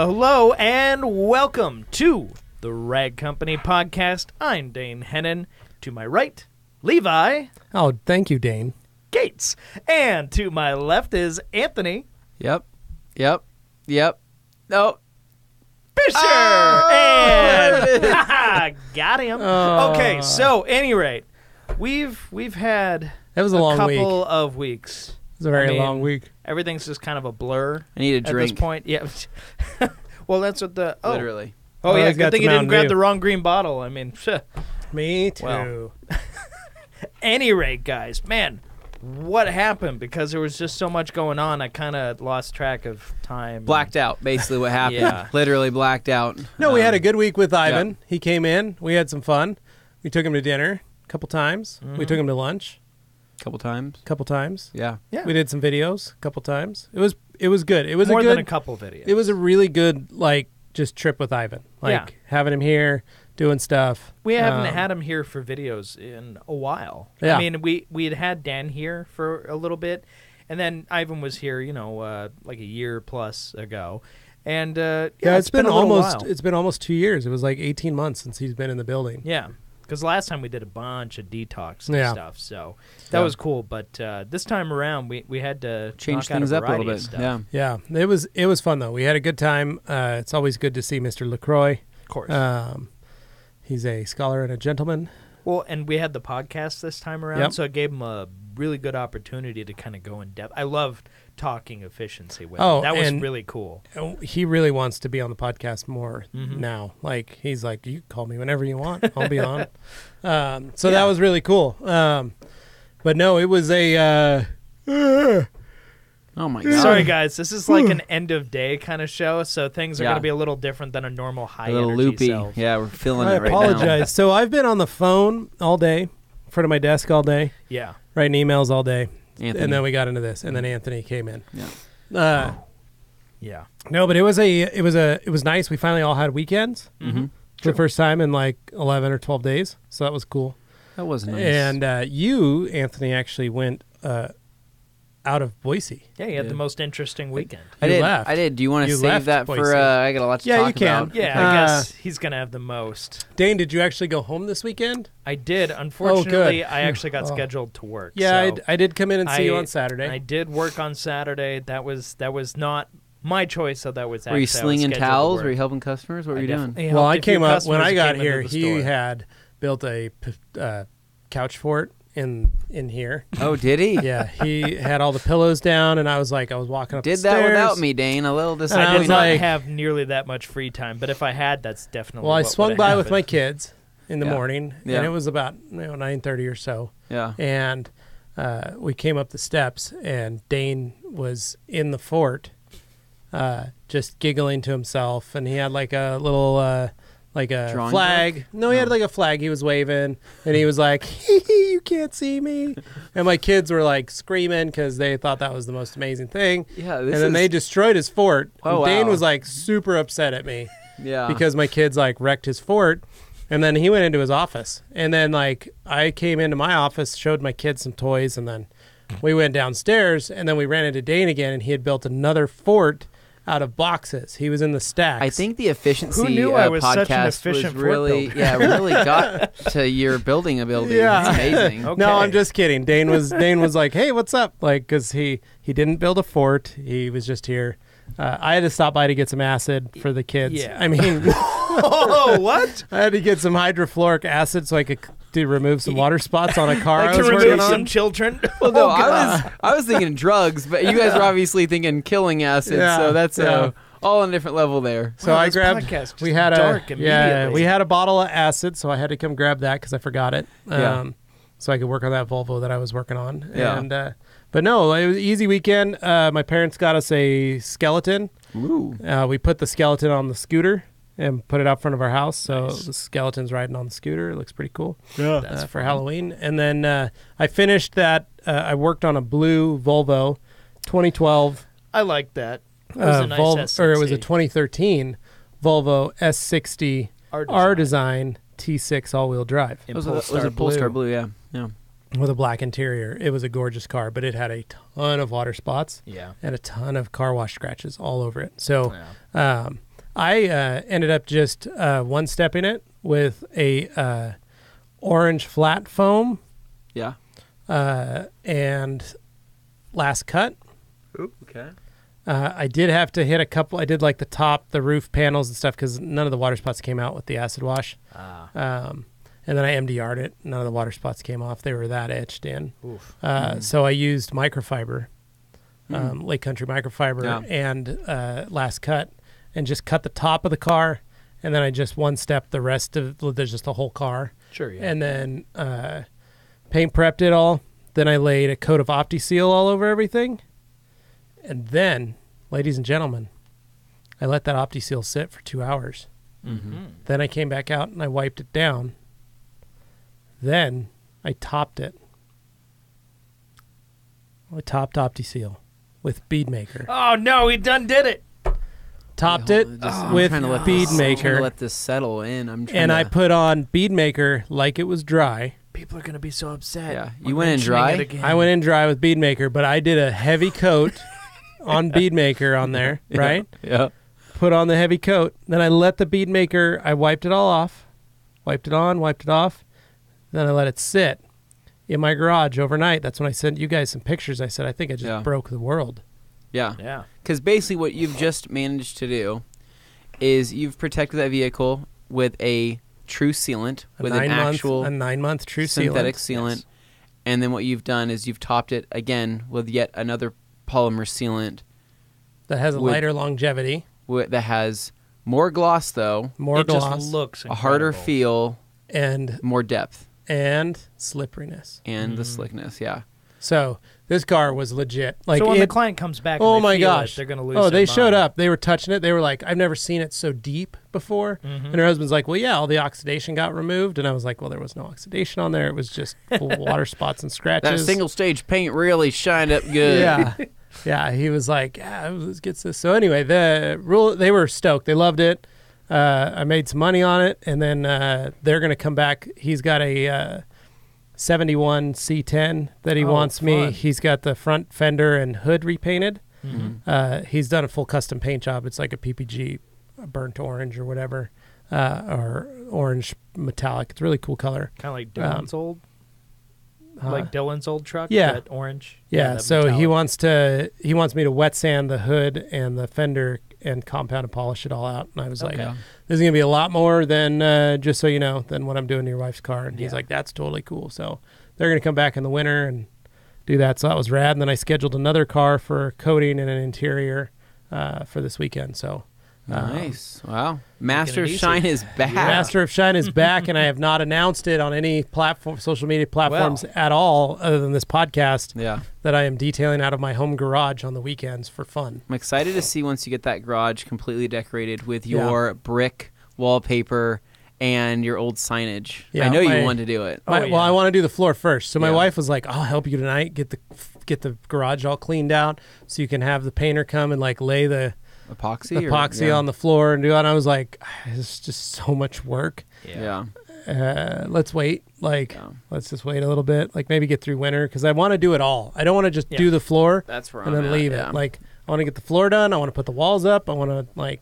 Hello, and welcome to the Rag Company podcast. I'm Dane Hennen. To my right, Levi. Oh, thank you, Dane. Gates. And to my left is Anthony. Yep. No. Fisher. Oh! And got him. Okay, so any rate, we've had That was a long week. couple of weeks. It was a very long week. Everything's just kind of a blur. I need a drink. At this point. Yeah. Well, that's what the Literally. Oh yeah, he's got good thing you some didn't Mountain grab Dew. the wrong green bottle. I mean, Me too. Well. Any rate, guys, man, what happened? Because there was just so much going on, I kind of lost track of time. Blacked out, basically what happened. Yeah. Literally blacked out. No, we had a good week with Ivan. Yeah. He came in. We had some fun. We took him to dinner a couple times. We took him to lunch Couple times. a couple times. Yeah. Yeah. We did some videos a couple times. It was good. It was More a good, than a couple videos. It was a really good just trip with Ivan. Having him here, doing stuff. We haven't had him here for videos in a while. Yeah. I mean, we had Dan here for a little bit, and then Ivan was here, like a year plus ago. And it's been a little almost while. it's been almost 2 years. It was like 18 months since he's been in the building. Yeah, because last time we did a bunch of detox and Yeah. stuff, so that was cool. But this time around, we had to Change knock out things up a variety little of bit. stuff. Yeah. Yeah, it was fun though. We had a good time. It's always good to see Mr. LaCroix. Of course. He's a scholar and a gentleman. Well, and we had the podcast this time around, Yep. so it gave him a really good opportunity to kind of go in depth. I loved talking efficiency with Oh, him. That was and- really cool. He really wants to be on the podcast more Mm-hmm. now. Like he's like, you can call me whenever you want. I'll be on. So Yeah. that was really cool. But no, it was a. Oh my god. Sorry, guys. This is like an end of day kind of show, so things are Yeah. going to be a little different than a normal high A little energy loopy. self. Yeah, we're feeling I it right apologize. So I've been on the phone all day, in front of my desk all day, Yeah. writing emails all day, now. Anthony. and then we got into this, and then Anthony came in. Yeah. Yeah. No, but it was nice. We finally all had weekends Mm-hmm. for the first time in like 11 or 12 days, so that was cool. That was nice. And you, Anthony, actually went out of Boise. Yeah, you had Yeah. the most interesting weekend. I You did. left. I did. Do you want to You save left that Boise. for? I got a lot to Yeah, talk you can. about. Yeah, Okay. I guess he's going to have the most. Dane, did you actually go home this weekend? I did. Unfortunately, good. I actually got Oh. scheduled to work. Yeah, so I did come in and see you I- on Saturday. I did work on Saturday. That was not my choice, so that was actually Were you I was slinging scheduled to towels? work. Were you helping customers? What were you doing? definitely well, helped I a few came up when customers I who got came into here. the He store. had built a couch fort in here. Oh, did he? Yeah, he had all the pillows down, and I was walking up the Did stairs. that without me, Dane. A little I I disappointed. did was not like- have nearly that much free time, but if I had, that's definitely. Well, I what swung would've by with my happened. kids in the Yeah. morning, Yeah. and it was about 9:30 or so. Yeah. And we came up the steps, and Dane was in the fort, just giggling to himself, and he had like a little like a Drawing flag. book? No, he had like a flag he was waving, and he was like, "You can't see me," and my kids were like screaming because they thought that was the most amazing thing. Yeah. And then they destroyed his fort. Oh, and Dane wow. was like super upset at me Yeah. because my kids like wrecked his fort. And then he went into his office. And then like I came into my office, showed my kids some toys, and then we went downstairs, and then we ran into Dane again, and he had built another fort out of boxes. He was in the stacks. I think the efficiency Who knew I was such an podcast efficient was fort really, builder? really got to your building ability. Yeah. It's amazing. Okay. No, I'm just kidding. Dane was like, "Hey, what's up?" Like, because he didn't build a fort. He was just here. I had to stop by to get some acid for the kids. Yeah. I mean, Oh, what? I had to get some hydrofluoric acid so I could remove some water spots on a car I Like to was remove working some on. children. Well, no, Oh, God. I was thinking drugs, but you guys were obviously thinking killing acid, Yeah, so that's yeah. all on a different level there. So Wow, I this grabbed. podcast just We had dark we immediately. had a bottle of acid, so I had to come grab that because I forgot it. Yeah. So I could work on that Volvo that I was working on. Yeah. And but no, it was an easy weekend. My parents got us a skeleton. Ooh. We put the skeleton on the scooter and put it out front of our house. So the skeleton's riding on the scooter. It looks pretty cool. That's for Halloween. And then I finished that. I worked on a blue Volvo 2012. I like that. It was a nice Or it was a SCC. 2013 Volvo S60 R Design T6 all-wheel drive It was a Polestar blue, yeah. with a black interior. It was a gorgeous car, but it had a ton of water spots Yeah. and a ton of car wash scratches all over it. So I ended up just one-stepping it with a orange flat foam Yeah. and last cut. Ooh, okay. I did have to hit a couple. I did like the top, the roof panels and stuff because none of the water spots came out with the acid wash. And then I MDR'd it. None of the water spots came off. They were that etched in. So I used microfiber, Lake Country microfiber, and last cut, and just cut the top of the car. And then I just one-stepped the rest of there's just the whole car. Sure, yeah. And then paint prepped it all. Then I laid a coat of OptiSeal all over everything. And then, ladies and gentlemen, I let that OptiSeal sit for 2 hours. Then I came back out and I wiped it down. Then I topped it. I topped OptiSeal with bead maker. Oh no, he done did it. Topped it with bead I'm trying maker. to let this settle in. I put on bead maker like it was dry. People are gonna be so upset. Yeah, you went in dry. I went in dry with bead maker, but I did a heavy coat on bead maker on there, right? Yeah. Put on the heavy coat. Then I let the bead maker. I wiped it all off. Wiped it on. Wiped it off. Then I let it sit in my garage overnight. That's when I sent you guys some pictures. I said, I think I just broke the world. Yeah. Yeah. Because basically what you've just managed to do is you've protected that vehicle with a true sealant, with an actual a 9-month true synthetic sealant. sealant. And then what you've done is you've topped it again with yet another polymer sealant. That has a lighter longevity. That has more gloss, though. More gloss. Just looks a harder incredible. feel. And more depth. And slipperiness. And the slickness, yeah. So this car was legit. Like, so when the client comes back, oh and they my feel gosh, it, they're gonna lose. Oh, their they showed mind. up. They were touching it. They were like, "I've never seen it so deep before." And her husband's like, "Well, yeah, all the oxidation got removed." And I was like, "Well, there was no oxidation on there. It was just water spots and scratches." That single stage paint really shined up good. Yeah, yeah. He was like, "Yeah, let's get this." So anyway, they were stoked. They loved it. I made some money on it, and then they're gonna come back. He's got a 71 C10 that he wants me. He's got the front fender and hood repainted. He's done a full custom paint job. It's like a PPG burnt orange or whatever, or orange metallic. It's a really cool color. Kind of like Dylan's old truck. Yeah, that orange. Yeah. That So metallic. he wants me to wet sand the hood and the fender and compound and polish it all out. And I was like, this is going to be a lot more than, just so you know, than what I'm doing to your wife's car. And he's like, that's totally cool. So they're going to come back in the winter and do that. So that was rad. And then I scheduled another car for coating and an interior for this weekend. So nice. Wow. Master of Shine is back. Master of Shine is back, and I have not announced it on any platform, social media platforms at all, other than this podcast. Yeah. That I am detailing out of my home garage on the weekends for fun. I'm excited to see once you get that garage completely decorated with your brick wallpaper and your old signage. Yeah, I know you want to do it. Well, I want to do the floor first. So my wife was like, "I'll help you tonight. Get the garage all cleaned out, so you can have the painter come and like lay the epoxy on the floor and do it." And I was like, "It's just so much work." Yeah. Let's wait. Let's just wait a little bit. Like maybe get through winter because I want to do it all. I don't want to just do the floor. That's where and I'm then at, leave it. Like I want to get the floor done. I want to put the walls up. I want to rent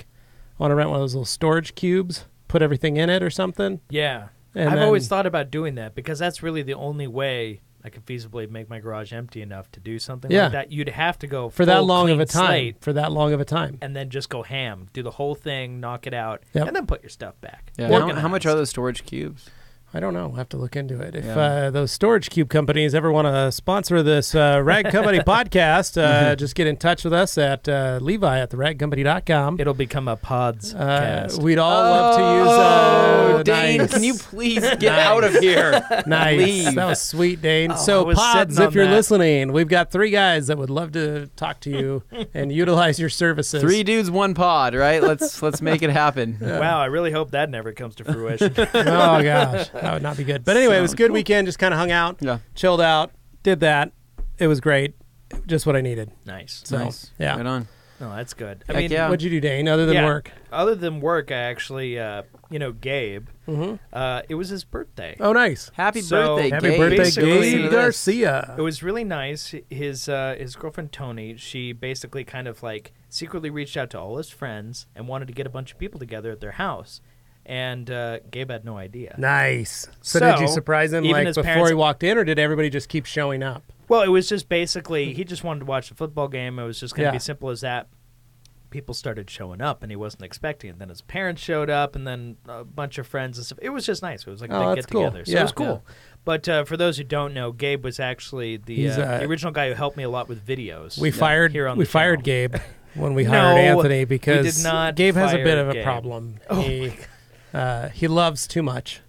one of those little storage cubes. Put everything in it or something. Yeah. And I've always thought about doing that because that's really the only way I could feasibly make my garage empty enough to do something like that. You'd have to go for that long of a time. time. For that long of a time. And then just go ham. Do the whole thing, knock it out, Yep. and then put your stuff back. Yeah. How much are those storage cubes? I don't know. I'll have to look into it. If those storage cube companies ever want to sponsor this Rag Company podcast, just get in touch with us at Levi at theragcompany.com. It'll become a pods cast. We'd all love to use Dane, nice. can you please get out of here? Nice. Leave. That was sweet, Dane. I So was pods, sitting if on you're that. listening, we've got 3 guys that would love to talk to you and utilize your services. 3 dudes, 1 pod, right? Let's make it happen. Wow, I really hope that never comes to fruition. Oh gosh, that would not be good. But anyway, it was a good weekend. Just kind of hung out, chilled out, did that. It was great. Just what I needed. Nice. So, Nice. yeah. Right on. No, that's good. Heck I mean, yeah. What'd you do, Dane, other than work? Other than work, I actually, Gabe, it was his birthday. Oh, nice. Happy So- birthday, Happy Gabe. birthday, Basically, Gabe Garcia. It was really nice. His girlfriend Tony, she basically kind of like secretly reached out to all his friends and wanted to get a bunch of people together at their house. And Gabe had no idea. Nice. So did you surprise him even like his before parents- he walked in, or did everybody just keep showing up? Well, it was just basically he just wanted to watch the football game. It was just going to Yeah. be simple as that. People started showing up, and he wasn't expecting it. Then his parents showed up, and then a bunch of friends and stuff. It was just nice. It was like a big that's cool. get-together. So Yeah. it was cool. But for those who don't know, Gabe was actually the original guy who helped me a lot with videos. We fired here on the fired channel. Gabe when we hired Anthony because we did not Gabe has a fire bit of a Gabe. problem. Oh He loves too much.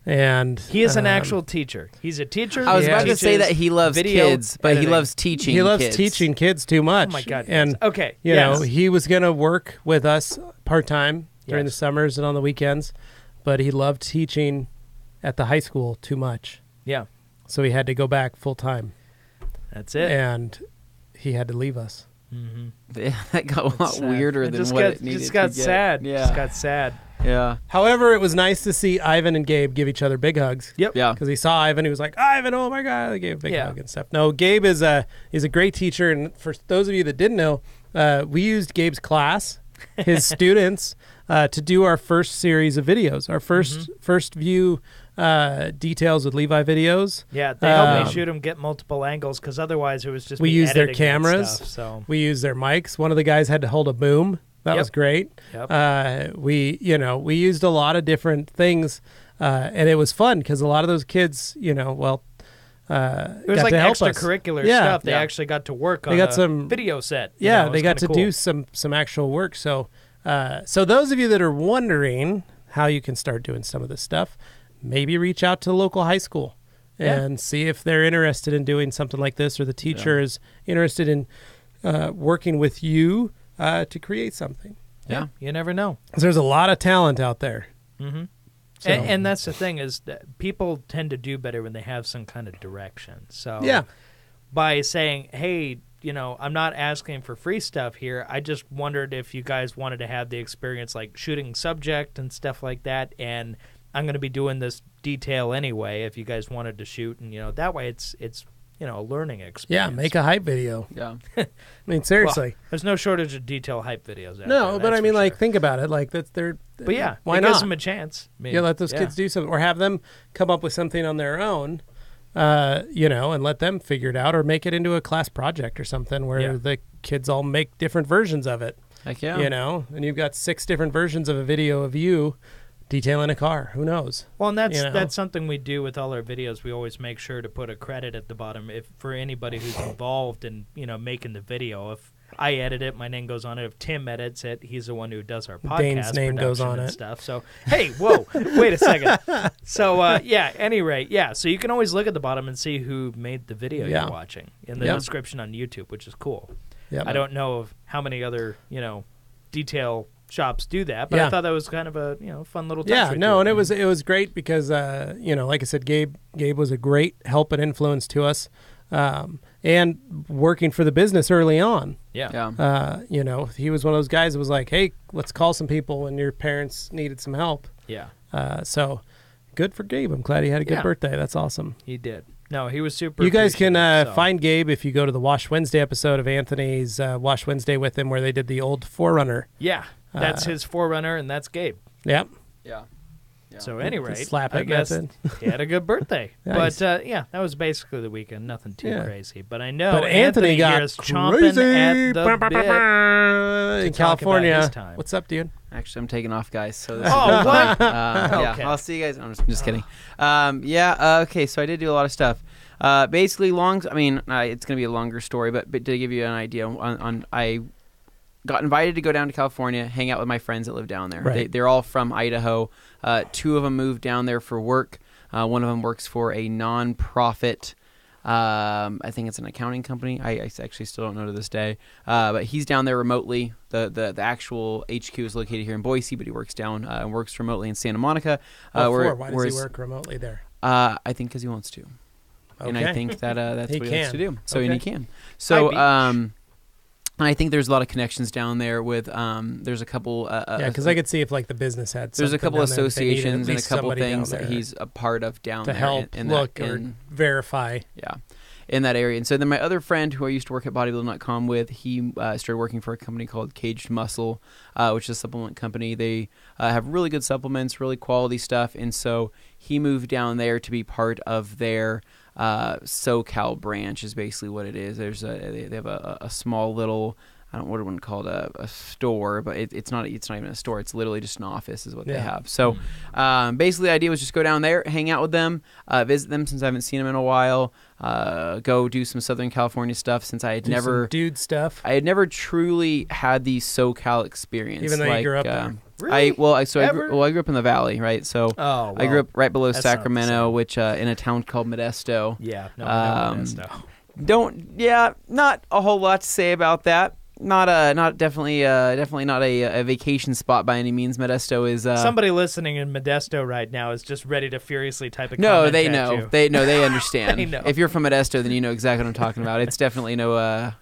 And he is an actual teacher. He's a teacher. I was Yeah. about to say that he loves video kids, but he editing. loves teaching. he loves kids. teaching kids too much. Oh my God! And yes. Okay, you yes. know, he was going to work with us part-time during the Yes. summers and on the weekends, but he loved teaching at the high school too much. Yeah, So he had to go back full-time, that's it. and he had to leave us. Mm-hmm. Yeah, that got a lot Sad. weirder It than just what got, it needed just got to get. sad. Yeah. Just got sad. Yeah. However, it was nice to see Ivan and Gabe give each other big hugs. Yep. Yeah. Because he saw Ivan, he was like, "Ivan, oh my God!" They gave a big Yeah. hug and stuff. No, Gabe is a great teacher, and for those of you that didn't know, we used Gabe's class, his students, to do our first series of videos, our first view details with Levi videos. Yeah, they helped Um, me shoot him, get multiple angles, because otherwise it was just We me used their editing that cameras. stuff, so We used their mics. One of the guys had to hold a boom. That Yep. was great. Yep. We used a lot of different things, and it was fun because a lot of those kids, it was got like to help us. extracurricular Yeah. stuff. They Yeah. actually got to work They on got a some- video set. Yeah, It they was got to kinda do cool. some actual work. So those of you that are wondering how you can start doing some of this stuff, maybe reach out to the local high school and see if they're interested in doing something like this, or the teacher is interested in working with you to create something. Yeah. You never know. 'Cause there's a lot of talent out there. Mm-hmm. So- And that's the thing is that people tend to do better when they have some kind of direction. So Yeah. by saying, hey, I'm not asking for free stuff here. I just wondered if you guys wanted to have the experience like shooting subject and stuff like that. And I'm going to be doing this detail anyway if you guys wanted to shoot. And, that way it's a learning Yeah, experience. make a hype video. Yeah. I mean, seriously. Well, there's no shortage of detail hype videos out No, there, but that's I mean, for like, sure. think about it. Like, that's their. But yeah, why it not? gives them a chance. I mean, Yeah, let those kids do something, or have them come up with something on their own, and let them figure it out, or make it into a class project or something where Yeah. the kids all make different versions of it. Heck yeah. And you've got 6 different versions of a video of you detailing a car. Who knows? Well, and that's you know? that's something we do with all our videos. We always make sure to put a credit at the bottom if for anybody who's involved in making the video. If I edit it, my name goes on it. If Tim edits it, he's the one who does our podcast Dane's name goes production on and it. stuff. So hey, whoa, wait a second. So any rate, so you can always look at the bottom and see who made the video Yeah. you're watching in the Yeah. description on YouTube, which is cool. Yep. I don't know of how many other detail shops do that, but Yeah. I thought that was kind of a fun little touch. Yeah, right no, to and it was great because like I said, Gabe was a great help and influence to us, and working for the business early on. Yeah. He was one of those guys that was like, "Hey, let's call some people when your parents needed some help." Yeah, So good for Gabe. I'm glad he had a good Yeah. birthday. That's awesome. he did. No, he was super. You guys can appreciative, so. find Gabe if you go to the Wash Wednesday episode of Anthony's Wash Wednesday with him, where they did the old Forerunner. Yeah, that's his forerunner, and that's Gabe. Yep. Yeah. So anyway, slap I it guess method. he had a good birthday. Nice. But that was basically the weekend. Nothing too Yeah. crazy. But I know But Anthony got here is chomping crazy at the bit. in talk California. about his time. What's up, dude? Actually, I'm taking off, guys. So this Oh, is what? Yeah, Okay. I'll see you guys. I'm just kidding. Okay, so I did do a lot of stuff. Basically, it's going to be a longer story, but to give you an idea, I got invited to go down to California, hang out with my friends that live down there. Right. They're all from Idaho. 2 of them moved down there for work. One of them works for a non-profit. I think it's an accounting company. I actually still don't know to this day. But he's down there remotely. The actual HQ is located here in Boise, but he works down and works remotely in Santa Monica. Why does he work remotely there? I think because he wants to. And I Okay. think that's He what he wants to can. do. So Okay. and he can. So Hi, Beach. and I think there's a lot of connections down there with there's a couple. Yeah, because I could see if like the business had. there's a something couple down there that they needed at associations and a least couple somebody down things that there he's a part of down to there help in look that, or in, verify. yeah. in that area. And so then my other friend who I used to work at bodybuilding.com with, he started working for a company called Caged Muscle, which is a supplement company. They have really good supplements, really quality stuff. And so he moved down there to be part of their SoCal branch is basically what it is. They have a small little, I don't know what I want to call it, a store, but it's not even a store. It's literally just an office is what they have. So basically the idea was just go down there, hang out with them, visit them since I haven't seen them in a while, go do some Southern California stuff since I had never dude stuff. I had never truly had the SoCal experience. Even though you grew up there. I Really? grew up in the valley, right? So I grew up right below Sacramento, which in a town called Modesto. Yeah, no, Modesto. Not a whole lot to say about that. Definitely not a vacation spot by any means. Modesto is somebody listening in Modesto right now is just ready to furiously type a no. comment They at know. you. They understand. They know. If you're from Modesto, then you know exactly what I'm talking about. It's definitely no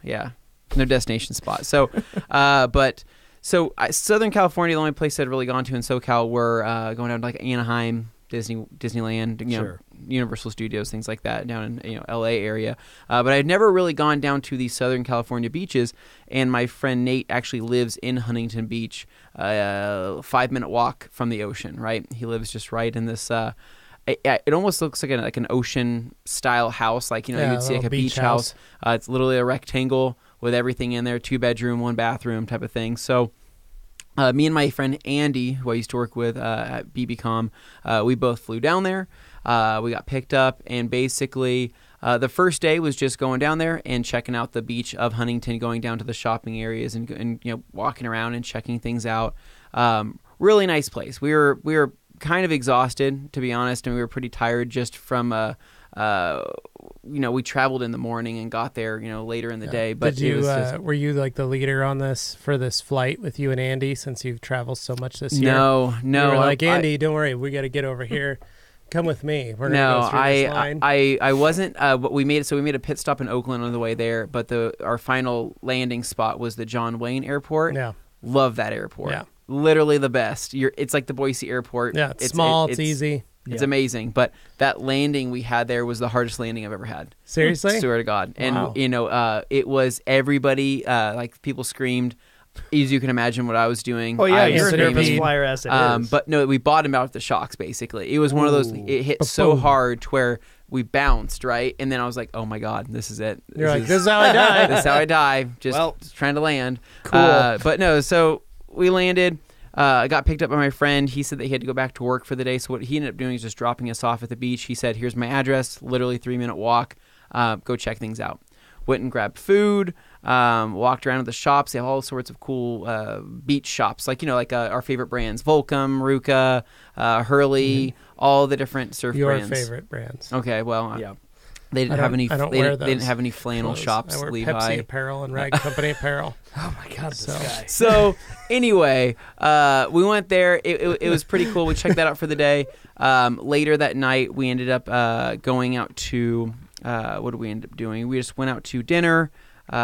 destination spot. So, Southern California, the only place I'd really gone to in SoCal were going down to like Anaheim, Disneyland, Sure. Universal Studios, things like that down in LA area. But I'd never really gone down to the Southern California beaches. And my friend Nate actually lives in Huntington Beach, 5-minute walk from the ocean. Right, he lives just right in this. It almost looks like an ocean style house, like you'd see like a beach house. It's literally a rectangle with everything in there, 2-bedroom, 1-bathroom type of thing. So. Me and my friend Andy, who I used to work with at BBCom, we both flew down there. We got picked up, and basically the first day was just going down there and checking out the beach of Huntington, going down to the shopping areas and walking around and checking things out. Really nice place. We were kind of exhausted, to be honest, and we were pretty tired just from we traveled in the morning and got there, later in the day. But were you like the leader on this for this flight with you and Andy, since you've traveled so much this year? No. You were like, Andy, don't worry, we got to get over here. Come with me. We're gonna go through this line. I wasn't. But we made a pit stop in Oakland on the way there. But our final landing spot was the John Wayne Airport. Yeah, love that airport. Yeah, literally the best. It's like the Boise Airport. Yeah, it's small. It's easy. It's amazing, but that landing we had there was the hardest landing I've ever had. Seriously? Swear to God. And, wow. It was everybody, like people screamed, as you can imagine what I was doing. Oh, yeah, you're a nervous flyer as it is. But no, we bottomed out with the shocks, basically. It was one of those, it hit so hard to where we bounced, right? And then I was like, oh my God, this is it. This is how I die. This is how I die. Just trying to land. Cool. But no, so we landed. I got picked up by my friend. He said that he had to go back to work for the day. So what he ended up doing is just dropping us off at the beach. He said, here's my address, literally 3-minute walk. Go check things out. Went and grabbed food, walked around at the shops. They have all sorts of cool beach shops, like our favorite brands, Volcom, Ruka, Hurley, all the different surf brands. Your favorite brands. Okay, well, yeah. They didn't have any. I don't They wear didn't have any flannel shops. I wear Levi. Pepsi apparel and Rag Company apparel. Oh my God, this guy. So anyway, we went there. It was pretty cool. We checked that out for the day. Later that night, we ended up going out to. What did we end up doing? We just went out to dinner. We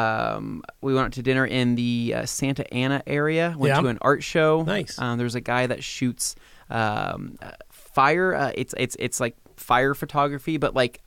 went out to dinner in the Santa Ana area. Went to an art show. Nice. There's a guy that shoots fire. It's like fire photography, but like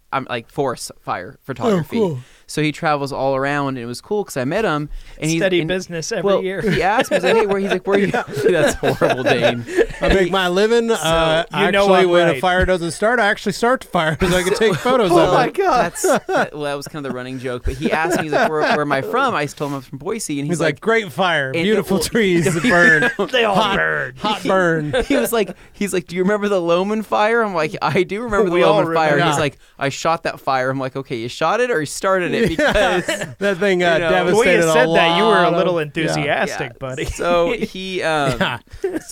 forest fire photography. Oh, cool. So he travels all around, and it was cool because I met him. And Steady business every year. He asked me, he's like, where are you? That's horrible, Dane. I make my living. Actually, when a fire doesn't start, I actually start the fire so I can take photos of it. Oh my God. That was kind of the running joke. But he asked me, he's like, where am I from? I told him I'm from Boise, and he's like, great fire, beautiful trees that burn, they all burn, hot burn. He's like, do you remember the Loman fire? I'm like, I do remember the Loman fire. Yeah. He's like, I shot that fire. I'm like, okay, you shot it or you started it? Because that thing devastated the way you said a that, you were a lot little of- enthusiastic, buddy. So he, so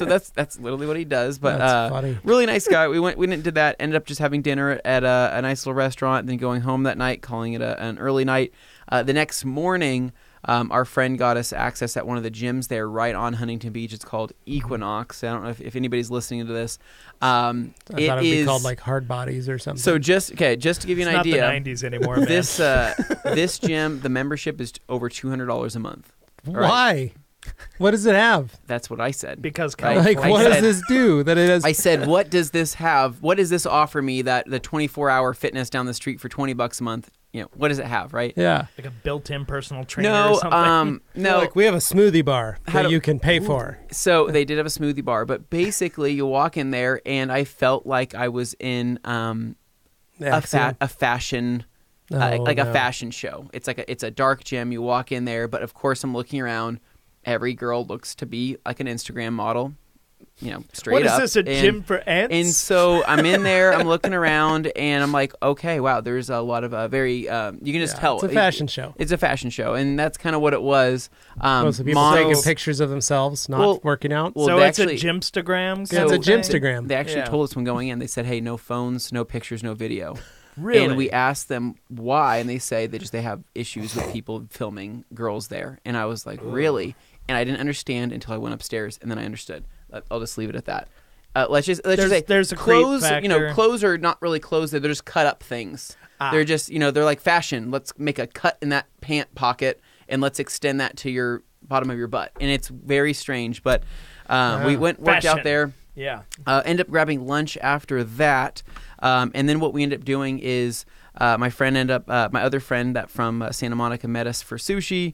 that's literally what he does. But That's funny. really nice guy. We went and did that. Ended up just having dinner at a nice little restaurant, then going home that night, calling it an early night. The next morning, our friend got us access at one of the gyms there right on Huntington Beach. It's called Equinox. I don't know if anybody's listening to this. I thought it'd be called like Hard Bodies or something. So just to give you an It's idea, not the 90s anymore, man. this gym, the membership is over $200 a month. Why? Right. What does it have? That's what I said. Because Like, what does this do? That it has. I said, what does this have? What does this offer me that the 24-hour fitness down the street for $20 a month what does it have, right? Yeah. Like a built-in personal trainer No, or something. no. Like we have a smoothie bar that you can pay for. So they did have a smoothie bar, but basically you walk in there, and I felt like I was in a fashion. A fashion show. It's a dark gym. You walk in there, but of course I'm looking around. Every girl looks to be like an Instagram model, straight up. What is this, a gym for ants? And so I'm in there, I'm looking around, and I'm like, okay, wow, there's a lot of you can just tell. It's a fashion show. It's a fashion show, and that's kind of what it was. Most of the people taking pictures of themselves, not working out. Well, so it's a Gymstagram? Yeah, it's a Gymstagram. They actually told us when going in, they said, hey, no phones, no pictures, no video. Really? And we asked them why, and they say they have issues with people filming girls there. And I was like, really? And I didn't understand until I went upstairs, and then I understood. I'll just leave it at that. Let's just say there's a clothes. factor. Clothes are not really clothes. They're just cut up things. They're just they're like fashion. Let's make a cut in that pant pocket, and let's extend that to your bottom of your butt. And it's very strange, but we worked out there. Yeah. End up grabbing lunch after that. And then what we ended up doing is my other friend that from Santa Monica met us for sushi.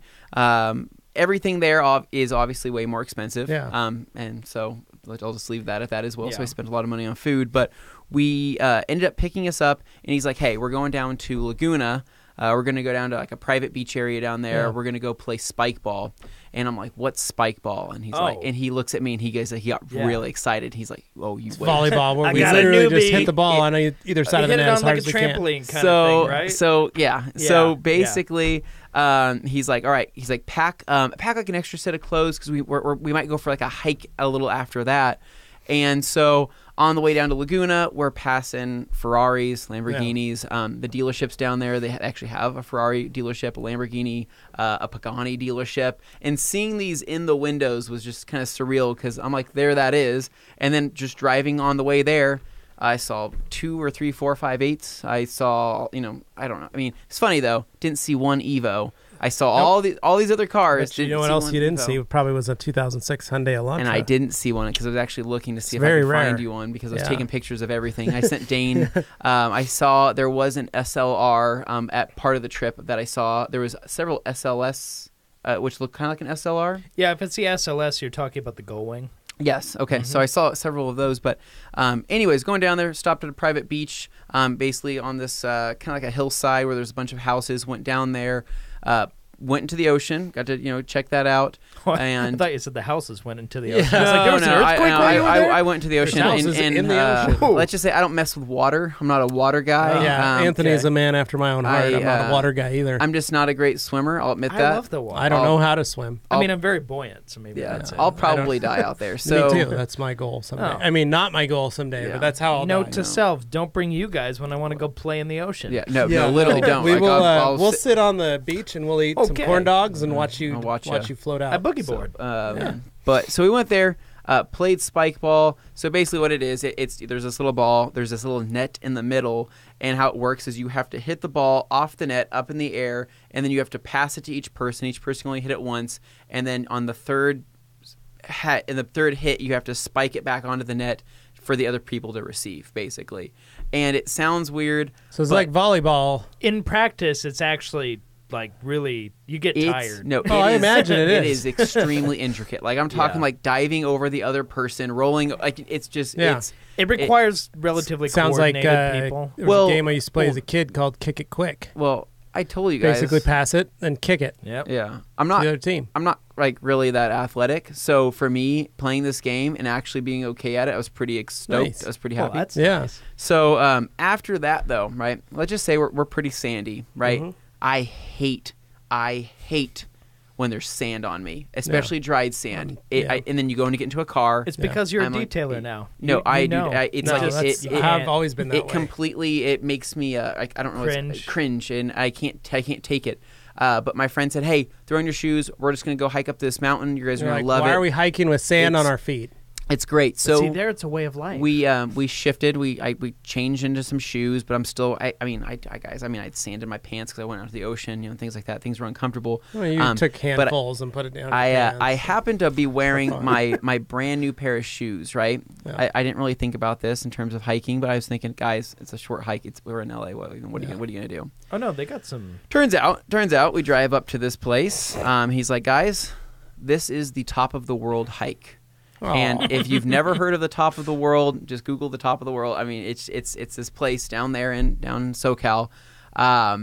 Everything there is obviously way more expensive. Yeah. And so I'll just leave that at that as well. Yeah. So I spent a lot of money on food. But we ended up picking us up, and he's like, hey, we're going down to Laguna. We're going to go down to like a private beach area down there. Yeah. We're going to go play spike ball. And I'm like, what's spike ball? And he's like, and he looks at me, and he got really excited. He's like, oh, you wait. Volleyball, where I we got a literally just newbie. hit the ball on either side of the net as hard as we can. Hit it on like a trampoline kind of thing, right? So basically, he's like, all right. He's like, pack like an extra set of clothes because we might go for like a hike a little after that. And so on the way down to Laguna, we're passing Ferraris, Lamborghinis. The dealerships down there, they actually have a Ferrari dealership, a Lamborghini, a Pagani dealership. And seeing these in the windows was just kind of surreal because I'm like, there that is. And then just driving on the way there, I saw 2 or 3 4.58s. I saw, I don't know. I mean, it's funny though. Didn't see one Evo. I saw all these other cars. But you know what else you didn't see? Probably was a 2006 Hyundai Elantra. And I didn't see one because I was actually looking to see if I could find you one because I was taking pictures of everything. I sent Dane. I saw there was an SLR at part of the trip that I saw. There was several SLS, which looked kind of like an SLR. Yeah, if it's the SLS, you're talking about the Gullwing. Yes. Okay. So I saw several of those, but anyways, going down there, stopped at a private beach, basically on this kind of like a hillside where there's a bunch of houses. Went down there. Went into the ocean, got to check that out. And I thought you said the houses went into the ocean. I was like, there was an earthquake I went into the ocean. In the ocean. Let's just say I don't mess with water. I'm not a water guy. Anthony is a man after my own heart. I'm not a water guy either. I'm just not a great swimmer. I'll admit that. I love the water. I don't know how to swim. I mean, I'm very buoyant, so maybe that's it. I'll probably die out there. So me too. That's my goal someday. I mean, not my goal someday, but that's how I'll Note die. to self: don't bring you guys when I want to go play in the ocean. No, literally don't. We'll sit on the beach and we'll eat some corn dogs and watch you float out. I boogie board. But so we went there, played spike ball. So basically what it is, there's this little ball, there's this little net in the middle, and how it works is you have to hit the ball off the net up in the air, and then you have to pass it to each person. Each person can only hit it once, and then on the third hit, you have to spike it back onto the net for the other people to receive, basically. And it sounds weird. So it's like volleyball. In practice, it's actually like really, you get tired. No, I imagine it is. It is extremely intricate. Like I'm talking like diving over the other person, rolling. Like it's just it requires relatively sounds coordinated like people. There was a game I used to play as a kid called Kick It Quick. Well, I told you guys. Basically pass it and kick it. Yep. Yeah. I'm not the other team. I'm not like really that athletic. So for me, playing this game and actually being okay at it, I was pretty stoked. Nice. I was pretty happy. That's nice. So after that though, right? Let's just say we're pretty sandy, right? Mm-hmm. I hate when there's sand on me, especially dried sand. And then you go and get into a car. It's because you're a detailer now. No, I do. It's I've always been that way. It completely. It makes me. I don't know. Cringe, and I can't take it. But my friend said, "Hey, throw on your shoes. We're just gonna go hike up this mountain. You guys are gonna love it." Why are we hiking with sand on our feet? It's great. But So see, there it's a way of life. we shifted. We changed into some shoes, but I'm still. I had sand in my pants because I went out to the ocean. Things like that. Things were uncomfortable. Well, you took handfuls and put it down. I happened to be wearing my brand new pair of shoes. Right. Yeah. I didn't really think about this in terms of hiking, but I was thinking, guys, it's a short hike. We're in LA. What are you gonna do? Oh no, they got some. Turns out, we drive up to this place. He's like, guys, this is the top of the world hike. And if you've never heard of the top of the world, just Google the top of the world. I mean, it's this place down there down in SoCal. How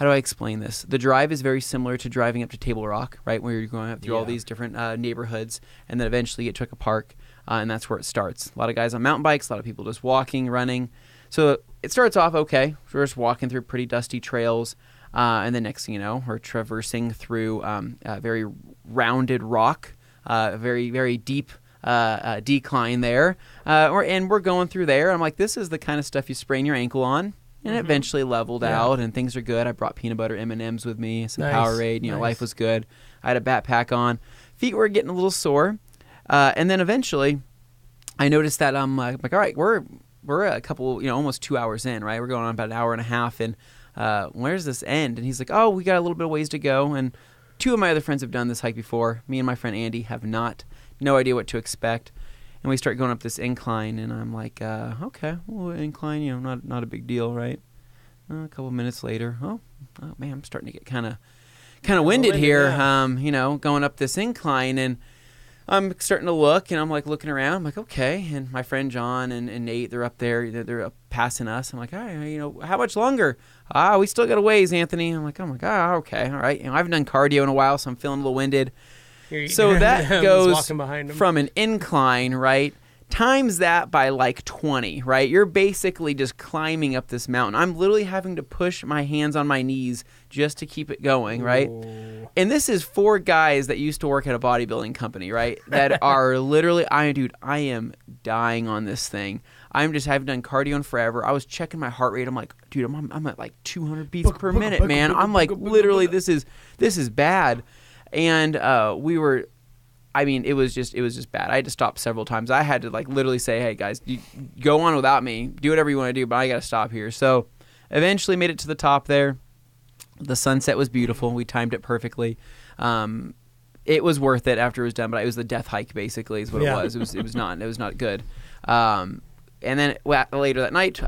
do I explain this? The drive is very similar to driving up to Table Rock, right, where you're going up through all these different neighborhoods, and then eventually you get to a park, and that's where it starts. A lot of guys on mountain bikes, a lot of people just walking, running. So it starts off okay. We're just walking through pretty dusty trails, and the next thing you know, we're traversing through a very rounded rock. Very, very deep decline there. And we're going through there. I'm like, this is the kind of stuff you sprain your ankle on. And it eventually leveled out, and things are good. I brought peanut butter M&Ms with me, some Powerade. Life was good. I had a backpack on. Feet were getting a little sore. And then eventually, I noticed that I'm like, all right, we're a couple, almost 2 hours in, right? We're going on about an hour and a half. And where's this end? And he's like, oh, we got a little bit of ways to go. And 2 of my other friends have done this hike before. Me and my friend Andy have not. No idea what to expect. And we start going up this incline, and I'm like, okay, well, incline, not a big deal, right? A couple minutes later, oh man, I'm starting to get kind of winded here, going up this incline, and I'm starting to look, and I'm like looking around. I'm like, okay. And my friend John and Nate, they're up there. They're up passing us. I'm like, all right, how much longer? We still got a ways, Anthony. I'm like, oh my God, okay, all right. I haven't done cardio in a while, so I'm feeling a little winded. So that goes from an incline, right? Times that by like 20, right? You're basically just climbing up this mountain. I'm literally having to push my hands on my knees just to keep it going, right? Ooh. And this is 4 guys that used to work at a bodybuilding company, right? That are literally, I am dying on this thing. I haven't done cardio in forever. I was checking my heart rate. I'm like, dude, I'm at like 200 beats per minute, man. I'm like, literally, this is bad. And it was just bad. I had to stop several times. I had to like literally say, hey guys, you go on without me. Do whatever you want to do, but I got to stop here. So eventually made it to the top there. The sunset was beautiful. We timed it perfectly. It was worth it after it was done, but it was the death hike basically is what it was. It was not good. And then later that night,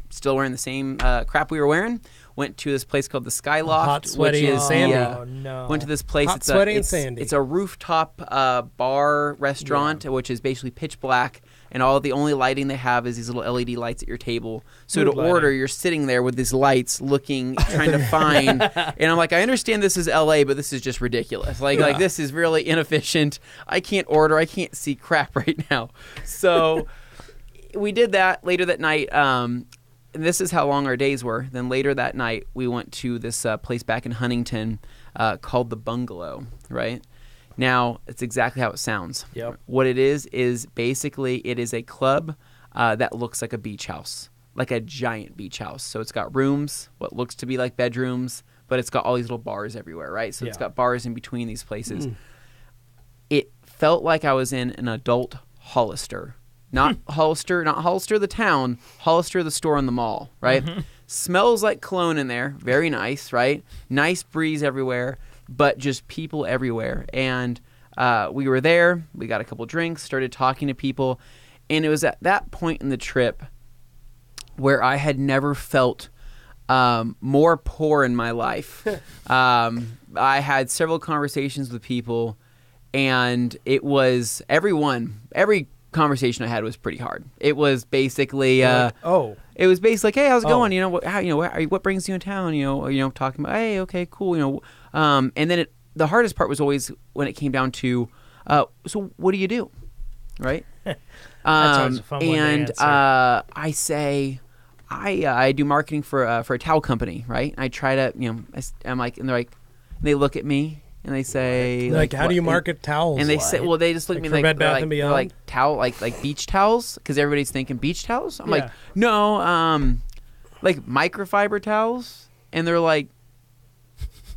still wearing the same crap we were wearing. Went to this place called the Skyloft, hot, sweaty, which is sandy. Went to this place. Hot, sweaty, and sandy. It's a rooftop bar restaurant, which is basically pitch black, and the only lighting they have is these little LED lights at your table. So to order, you're sitting there with these lights, looking, trying to find. And I'm like, I understand this is LA, but this is just ridiculous. Like this is really inefficient. I can't order. I can't see crap right now. So we did that later that night. And this is how long our days were. Then later that night, we went to this place back in Huntington called The Bungalow, right? Now, it's exactly how it sounds. Yep. What it is basically it is a club that looks like a beach house, like a giant beach house. So it's got rooms, what looks to be like bedrooms, but it's got all these little bars everywhere, right? So it's got bars in between these places. It felt like I was in an adult Hollister. Not Hollister the town, Hollister the store in the mall, right? Mm-hmm. Smells like cologne in there. Very nice, right? Nice breeze everywhere, but just people everywhere. And we were there. We got a couple drinks, started talking to people. And it was at that point in the trip where I had never everfelt more poor in my life. I had several conversations with people, and it was every conversation I had was pretty hard. It was basically it was basically like, hey, how's it going? What brings you in town? Talking about, hey, okay, cool. And then the hardest part was always when it came down to, so what do you do, right? That's always a fun one to answer. I say, I do marketing for a towel company, right? I try to, I'm like, and they're like, they look at me. And they say, like, how do you market towels? And they say, well, they just look at me for Bed Bath and Beyond? Like towel, like beach towels, because everybody's thinking beach towels. I'm like, no, like microfiber towels. And they're like,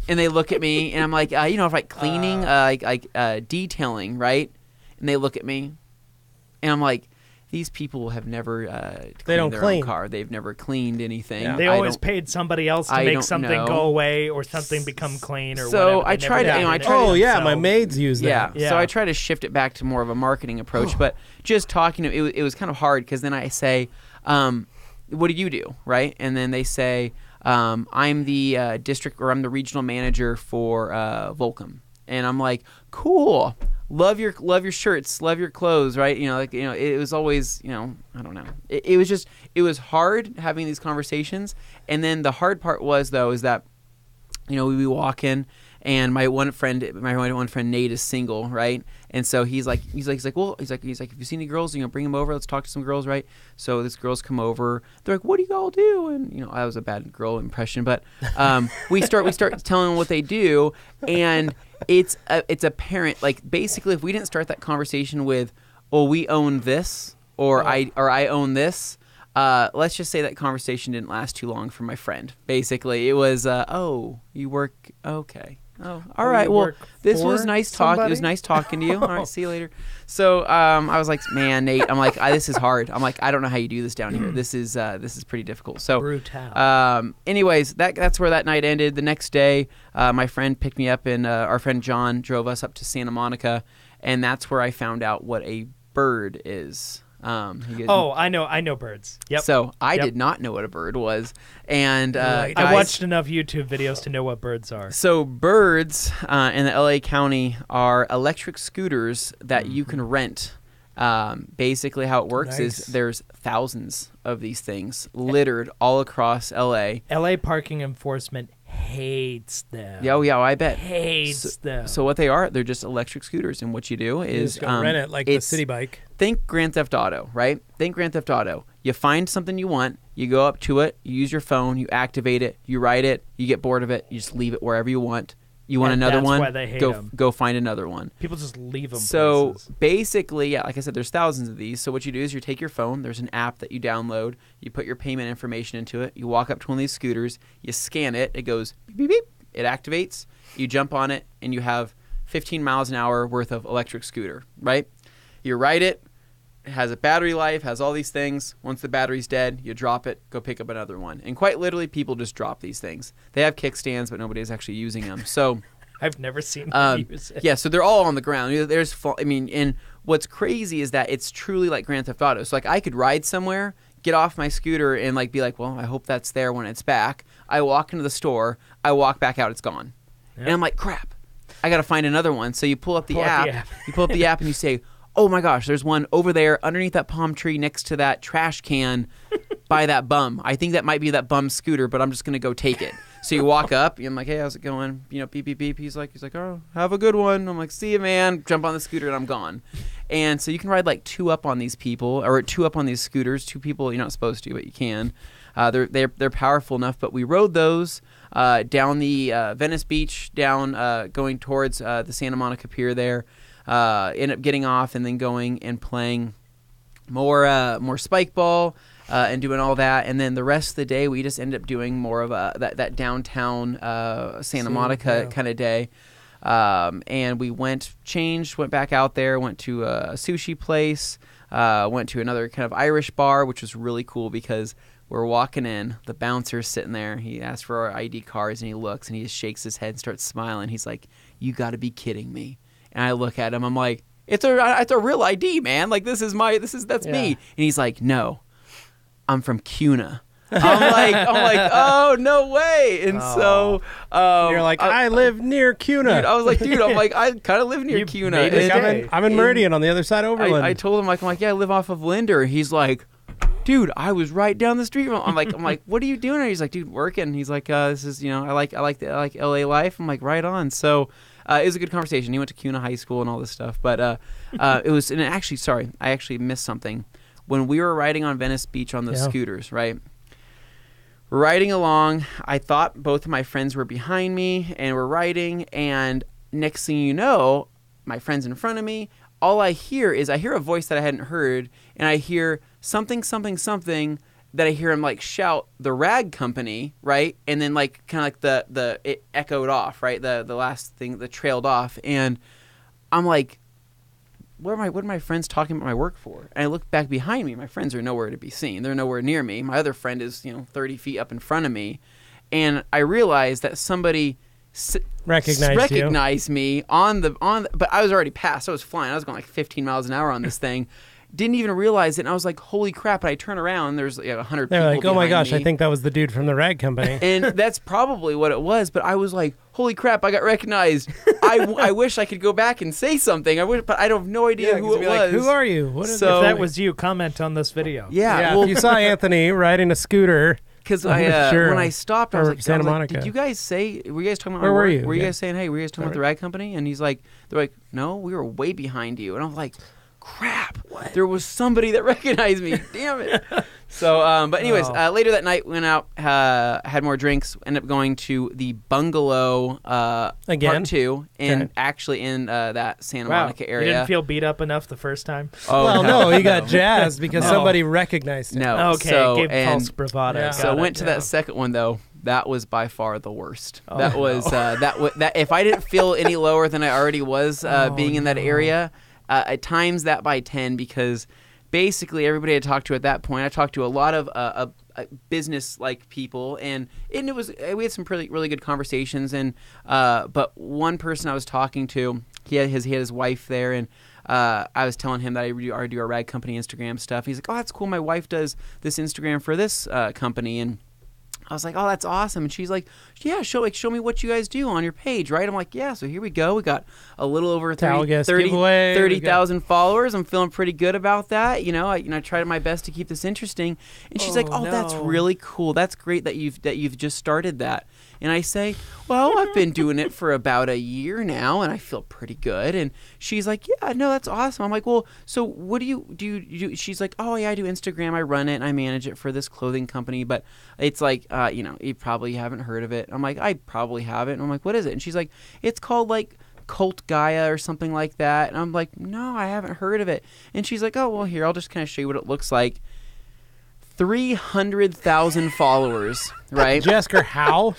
and they look at me, and I'm like, if like cleaning, like detailing, right? And they look at me, And I'm like, these people have never They don't cleaned their clean. own car. They've never cleaned anything. Yeah. They I always don't- paid somebody else to I make don't something know. go away or something become clean or So whatever. I They tried never to- you know, I did it tried to- Oh yeah, my themselves. maids use that. Yeah. So I try to shift it back to more of a marketing approach. But just talking to it was kind of hard because then I say, what do you do? Right. And then they say, I'm the district or I'm the regional manager for Volcom. And I'm like, cool. Love your shirts, love your clothes, right? It was always, I don't know. It was hard having these conversations. And then the hard part was that, we walk in and my one friend Nate is single, right? And so he's like, if you see any girls, bring them over. Let's talk to some girls, right? So these girls come over. They're like, what do you all do? And I was a bad girl impression, but we start telling them what they do, and it's apparent. Like basically, if we didn't start that conversation with, "Oh, we own this," or I own this. Let's just say that conversation didn't last too long for my friend. Basically, it was, "Oh, you work okay." Oh, all right. you Well, work this for was nice talk. It was somebody? nice talking to you. All right, see you later. So I was like, man, Nate. I'm like, this is hard. I'm like, I don't know how you do this down here. This is pretty difficult. So, Brutal. anyways, that's where that night ended. The next day, my friend picked me up, and our friend John drove us up to Santa Monica, and that's where I found out what a bird is. He goes, I know birds. Yep. So I Yep. did not know what a bird was, and I guys- watched enough YouTube videos to know what birds are. So birds in the LA County are electric scooters that you can rent. Basically, how it works is Nice. there's thousands of these things littered all across LA. LA parking enforcement hates them. Yeah, I bet. Hates them. So what they are, they're just electric scooters, and what you do You is just go rent it like the it's- city bike. Think Grand Theft Auto, right? Think Grand Theft Auto. You find something you want, you go up to it, you use your phone, you activate it, you ride it, you get bored of it, you just leave it wherever you want. You want And another that's one? why they hate 'em. Go find another one. People just leave them. So places. basically, yeah, like I said, there's thousands of these. So what you do is you take your phone, there's an app that you download, you put your payment information into it, you walk up to one of these scooters, you scan it, it goes beep, beep, beep, it activates, you jump on it, and you have 15 miles an hour worth of electric scooter, right? You ride it, it has a battery life, has all these things. Once the battery's dead, you drop it, go pick up another one. And quite literally, people just drop these things. They have kickstands, but nobody's actually using them. So I've never seen them use it. yeah, so they're all on the ground. And what's crazy is that it's truly like Grand Theft Auto. So like I could ride somewhere, get off my scooter, and like be like, well, I hope that's there when it's back. I walk into the store, I walk back out, it's gone, Yep. and I'm like, crap, I got to find another one. So you pull up the Pull up app, the app. you pull up the app, and you say, oh my gosh, there's one over there underneath that palm tree next to that trash can by that bum. I think that might be that bum scooter, but I'm just gonna go take it. So you walk up, and I'm like, hey, how's it going? Beep, beep, beep. He's like, oh, have a good one. I'm like, see you, man. Jump on the scooter, and I'm gone. And so you can ride like two up on these people, or two up on these scooters. Two people, you're not supposed to, but you can. They're powerful enough. But we rode those down the Venice Beach, down going towards the Santa Monica Pier there. End up getting off and then going and playing more spike ball. And doing all that, and then the rest of the day we just ended up doing more of that downtown Santa Monica kind of day, and we went back out there, went to a sushi place, went to another kind of Irish bar, which was really cool because we're walking in, the bouncer's sitting there, he asks for our ID cards, and he looks and he just shakes his head and starts smiling. He's like, you got to be kidding me. And I look at him, I'm like, it's a real ID, man, like that's Yeah. me. And he's like, no, I'm from Cuna. I'm like, oh, no way. And so You're like, I live near Cuna. dude, I was like, dude, I kind of live near You Cuna. made his And- day. I'm in Meridian on the other side of Overland. I told him, I'm like, yeah, I live off of Linder. He's like, dude, I was right down the street. I'm like, what are you doing? He's like, dude, working. He's like, this is, I like LA life. I'm like, right on. So it was a good conversation. He went to Cuna High School and all this stuff. But I actually missed something. When we were riding on Venice Beach on those scooters, right? We're riding along. I thought both of my friends were behind me, and we're riding. And next thing you know, my friend's in front of me. All I hear is a voice that I hadn't heard, and I hear something, something, something that I hear him like shout the rag company, right? And then like kind of like it echoed off, right? The last thing that trailed off, and I'm like, what are my friends talking about my work for? And I look back behind me. My friends are nowhere to be seen. They're nowhere near me. My other friend is 30 feet up in front of me, and I realized that somebody recognized me on the but I was already past. I was flying. I was going like 15 miles an hour on this thing. Didn't even realize it, and I was like, holy crap. And I turn around, and there's 100 people They're like, oh my gosh, me. I think that was the dude from the rag company. And that's probably what it was, but I was like, holy crap, I got recognized. I wish I could go back and say something. But I have no idea who it was. Like, who are you? What is So- If that was you, comment on this video. Yeah, Well, if you saw Anthony riding a scooter. because Sure. when I stopped, I was like, Santa I was like, Monica. did you guys say, were you guys talking about Where my were work? you? Were you Yeah. guys saying, hey, were you guys talking about the rag company? And they're like, no, we were way behind you. And I'm like, crap, there was somebody that recognized me. Damn it. So, but anyways, later that night, went out, had more drinks, ended up going to the bungalow Again? part 2, and Okay. actually in that Santa Wow. Monica area. You didn't feel beat up enough the first time? Oh, Well, no, he got jazzed because No. somebody recognized him. No. Okay, So, gave and- false bravado. Yeah. Got So it. went to yeah. that second one though. That was by far the worst. Oh, that was that if I didn't feel any lower than I already was being in that area, I times that by 10 because basically everybody I talked to at that point, I talked to a lot of business like people, and it was we had some really good conversations. And but one person I was talking to, he had his wife there, and I was telling him that I do our rag company Instagram stuff. He's like, oh, that's cool. My wife does this Instagram for this company, and I was like, oh, that's awesome. And she's like, yeah, show me what you guys do on your page, right? I'm like, yeah, so here we go. We got a little over 30,000 followers. I'm feeling pretty good about that. I tried my best to keep this interesting. And she's like, oh, that's no. really cool. That's great that you've just started that. And I say, well, I've been doing it for about a year now, and I feel pretty good. And she's like, yeah, no, that's awesome. I'm like, well, so what do you do? She's like, oh, yeah, I do Instagram. I run it, and I manage it for this clothing company. But it's like, you probably haven't heard of it. I'm like, I probably haven't. And I'm like, what is it? And she's like, it's called like Cult Gaea or something like that. And I'm like, no, I haven't heard of it. And she's like, oh, well, here, I'll just kind of show you what it looks like. 300,000 followers, right? Jessica, how?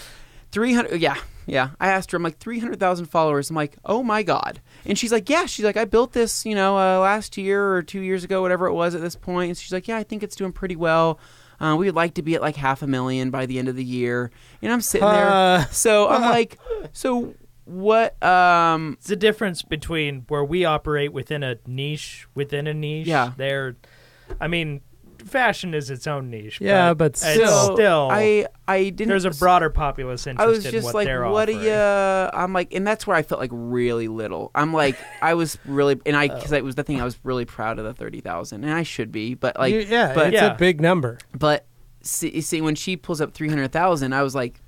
300, yeah. I asked her, I'm like, 300,000 followers. I'm like, oh my God. And she's like, yeah. She's like, I built this, last year or 2 years ago, whatever it was at this point. And she's like, yeah, I think it's doing pretty well. We would like to be at like 500,000 by the end of the year. And I'm sitting there. So I'm like, so what? It's the difference between where we operate within a niche. Yeah. Fashion is its own niche. Yeah, but it's still. still I didn't. there's a broader populace I interested was in just what like, they're what do offering. you? I'm like, and that's where I felt like really little. I'm like, I was really, and because it was the thing, I was really proud of the 30,000, and I should be, but like, It's Yeah. a big number. but see, when she pulls up 300,000, I was like,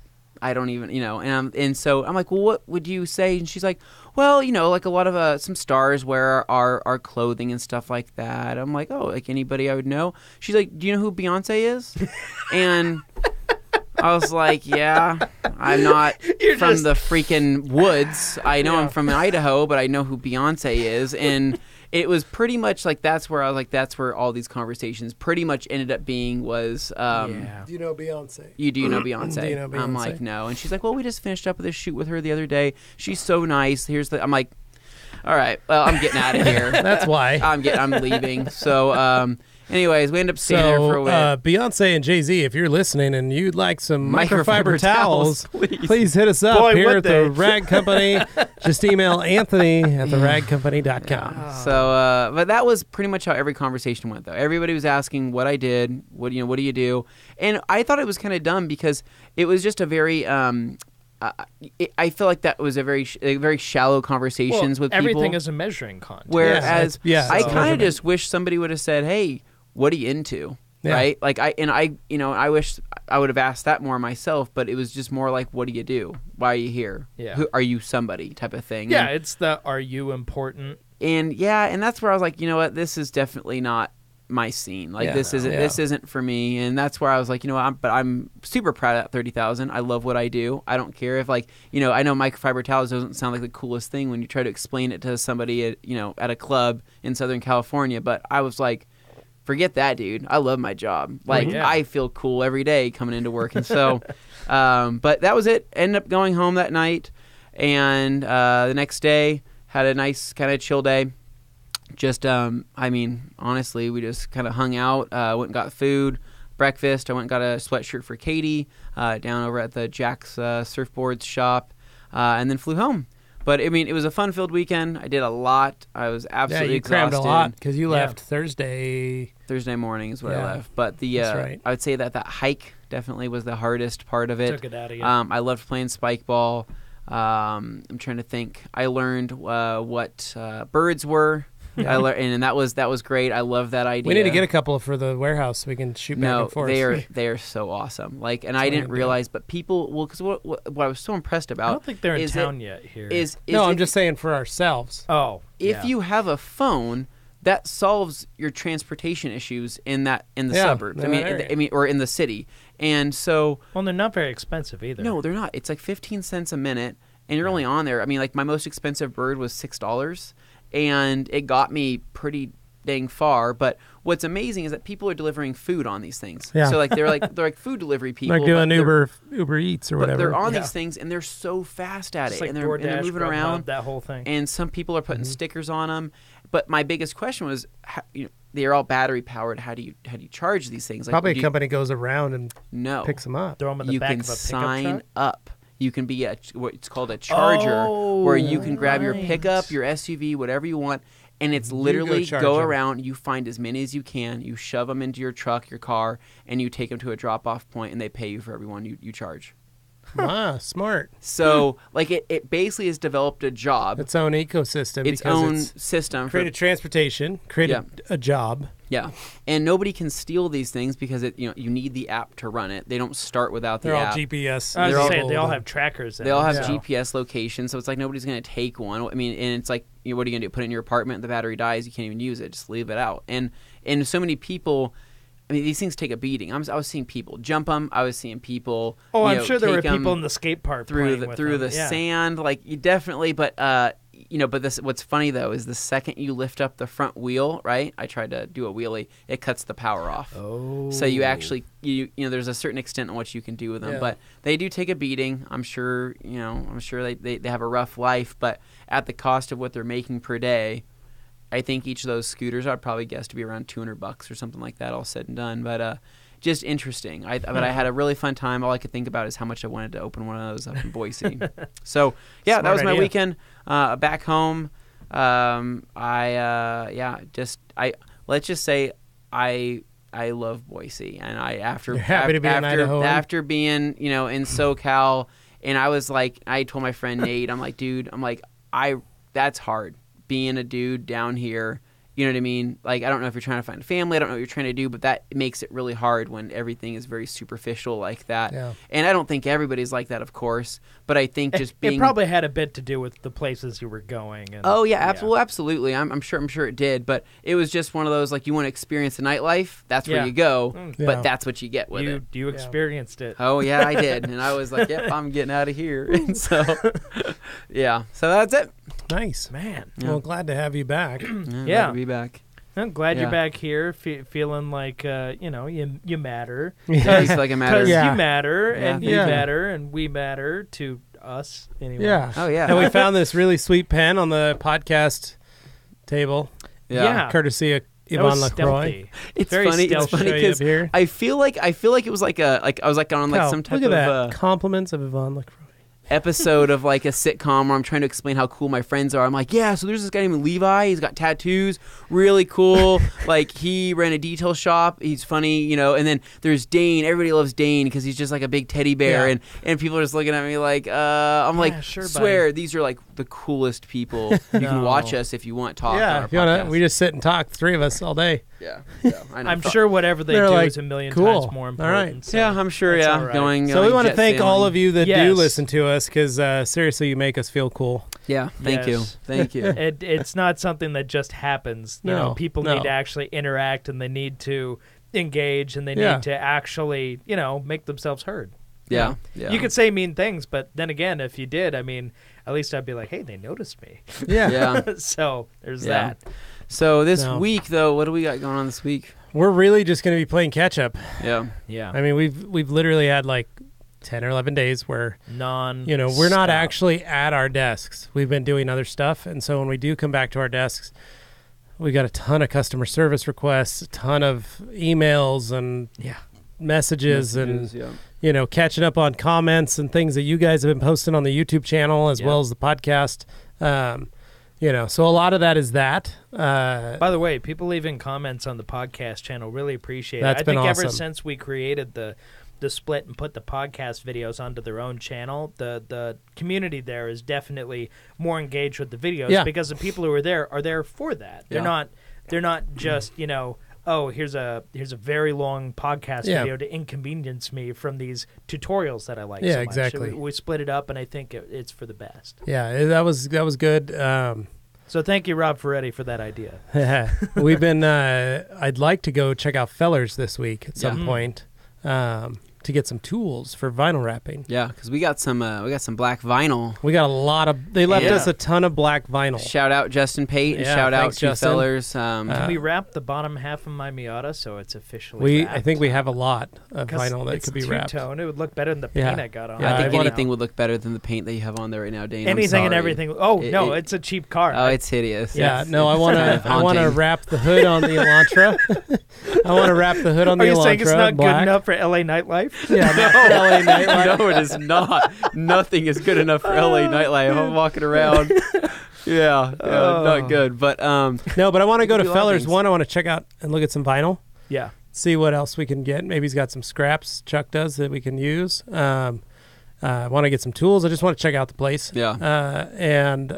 I don't even, and so I'm like, well, what would you say? And she's like, well, like a lot of some stars wear our clothing and stuff like that. I'm like, oh, like anybody I would know. She's like, do you know who Beyonce is? And I was like, yeah, I'm not from the freaking woods. I know I'm from Idaho, but I know who Beyonce is. And it was pretty much like that's where I was like, that's where all these conversations pretty much ended up being was. Do you know Beyonce? Do you know Beyonce? Do you know Beyonce? I'm like, no. And she's like, well, we just finished up with a shoot with her the other day. She's so nice. I'm like, all right, well, I'm getting out of here. That's why. I'm leaving. So, anyways, we end up staying there for a while. Beyonce and Jay-Z, if you're listening and you'd like some Microfiber microfiber towels, towels, please hit us up Boy, here would at the they. Rag Company. Just email Anthony at theragcompany.com. So, but that was pretty much how every conversation went, though. Everybody was asking what I did, what do you do? And I thought it was kind of dumb because it was just a very, I feel like that was a very shallow conversations with people. Everything is a measuring contest. Whereas I it's kind of measurement. just wish somebody would have said, "Hey, what are you into?" Yeah. Right? Like I wish I would have asked that more myself, but it was just more like, "What do you do? Why are you here? Yeah. Who are you? Somebody?" type of thing. Yeah, it's the "Are you important?" And that's where I was like, you know what, this is definitely not my scene. Like this isn't for me. And that's where I was like, I'm super proud of that 30,000. I love what I do. I don't care if I know microfiber towels doesn't sound like the coolest thing when you try to explain it to somebody at a club in Southern California, but I was like, forget that, dude. I love my job. Like I feel cool every day coming into work. And so, but that was it. Ended up going home that night, and the next day had a nice kind of chill day. just, I mean, honestly, we just kind of hung out, went and got food, breakfast. I went and got a sweatshirt for Katie down over at the Jack's Surfboards shop, and then flew home. But, I mean, it was a fun-filled weekend. I did a lot. I was absolutely exhausted. Crammed a lot because you left Thursday morning is what I left. But that's right. I would say that hike definitely was the hardest part of it. Took it out of you. I loved playing spike ball. I'm trying to think. I learned what birds were. And that was great. I love that idea. We need to get a couple for the warehouse so we can shoot back and forth. They are so awesome. Like, and I didn't realize, but people, because what I was so impressed about. I don't think they're in town yet here. I'm just saying for ourselves. Oh, if you have a phone, that solves your transportation issues in the suburbs. I mean, or in the city. And so, well, they're not very expensive either. No, they're not. It's like 15 cents a minute, and you're only on there. I mean, like my most expensive bird was $6. And it got me pretty dang far. But what's amazing is that people are delivering food on these things. Yeah. So like they're like food delivery people. Like doing Uber Eats or whatever. They're on these things and they're so fast at it, like and they're moving around. That whole thing. And some people are putting stickers on them. But my biggest question was, they're all battery powered. How do you charge these things? Like, probably a company goes around and picks them up. Throw them in the back of a pickup truck? You can sign up. You can be what's called a charger, where you can grab your pickup, your SUV, whatever you want, and it's literally go around. You find as many as you can. You shove them into your truck, your car, and you take them to a drop-off point, and they pay you for every one you charge. Wow, smart. So, like, it basically has developed a job. Its own ecosystem. Its own system. Created transportation, created a job. Yeah. And nobody can steal these things because you need the app to run it. They don't start without the app. They're all GPS. They all have trackers. They all have GPS locations, so it's like nobody's going to take one. I mean, and it's like, what are you going to do? Put it in your apartment, the battery dies, you can't even use it. Just leave it out. And so many people... I mean, these things take a beating. I was seeing people jump them. I was seeing people. I'm sure there were people in the skate park through the sand. Like, you definitely, but what's funny though is the second you lift up the front wheel, right? I tried to do a wheelie. It cuts the power off. Oh. So you actually there's a certain extent on what you can do with them, but they do take a beating. I'm sure they have a rough life, but at the cost of what they're making per day. I think each of those scooters I'd probably guess to be around $200 or something like that, all said and done. But just interesting. But I had a really fun time. All I could think about is how much I wanted to open one of those up in Boise. So that was my weekend. Back home, let's just say I love Boise, and You're happy to be in Idaho. After being in SoCal, and I was like, I told my friend Nate, I'm like, dude, that's hard. Being a dude down here, you know what I mean? Like, I don't know if you're trying to find a family, I don't know what you're trying to do, but that makes it really hard when everything is very superficial like that. Yeah. And I don't think everybody's like that, of course, but I think just being... It probably had a bit to do with the places you were going. And, absolutely. I'm sure it did, but it was just one of those, like, you want to experience the nightlife, that's where you go, but that's what you get with it. You experienced it. Oh, yeah, I did. And I was like, yep, I'm getting out of here. And so, so that's it. Nice, man. Well, glad to have you back. Glad to be back. I'm glad you're back here, feeling like you matter. Yeah, you feel like it matters. You matter, and you matter, and we matter to us anyway. Yeah. Oh yeah. And we found this really sweet pen on the podcast table. Yeah. Courtesy of Yvonne LaCroix. It's funny because I feel like it was like I was like on like some type of compliments of Yvonne LaCroix episode of like a sitcom where I'm trying to explain how cool my friends are. I'm like, so there's this guy named Levi. He's got tattoos, really cool. Like, he ran a detail shop. He's funny, and then there's Dane. Everybody loves Dane because he's just like a big teddy bear, and people are just looking at me like, I'm like, sure, swear, these are like the coolest people. You can watch us if you want talk. Yeah, on our podcast. We just sit and talk, the three of us, all day. Yeah, I'm sure whatever they do is a million times more important. All right. So I'm sure. Right. Going. So we want to thank all of you that do listen to us, because seriously, you make us feel cool. Yeah, thank you. It's not something that just happens. People need to actually interact, and they need to engage, and they need to actually, make themselves heard. Yeah. You could say mean things, but then again, if you did, I mean, at least I'd be like, hey, they noticed me. Yeah. So there's that. So this week, though, what do we got going on this week? We're really just going to be playing catch up. Yeah. I mean, we've literally had like 10 or 11 days where we're not actually at our desks. We've been doing other stuff, and so when we do come back to our desks, we got a ton of customer service requests, a ton of emails and messages and catching up on comments and things that you guys have been posting on the YouTube channel as well as the podcast. So a lot of that is that. By the way, people leaving comments on the podcast channel, really appreciate it. I think ever since we created the split and put the podcast videos onto their own channel, the community there is definitely more engaged with the videos because the people who are there for that. They're not just, here's a very long podcast video to inconvenience me from these tutorials that I like so much. Exactly. We split it up, and I think it's for the best. Yeah, that was good. So thank you, Rob Ferretti, for that idea. We've been I'd like to go check out Fellers this week at some point. To get some tools for vinyl wrapping. Yeah, because we got some black vinyl. We got a lot of. They left us a ton of black vinyl. Shout out Justin Pate and shout out to Fellers. Can we wrap the bottom half of my Miata so it's officially wrapped? I think we have a lot of vinyl that could be wrapped. Two-tone. It would look better than the paint I got on. Yeah, I think anything would look better than the paint that you have on there right now, Dane. Anything and everything. Oh no, it's a cheap car. Oh, it's hideous. Yeah, no, I want to wrap the hood on the Elantra. I want to wrap the hood on the Elantra. Are you saying it's not good enough for LA nightlife? Yeah. LA nightlife. No, it is not. Nothing is good enough for LA nightlife. I'm walking around. Not good. But no, but I want to go to Fellers. One, I want to check out and look at some vinyl. Yeah. See what else we can get. Maybe he's got some scraps Chuck does that we can use. I want to get some tools. I just want to check out the place. Yeah. And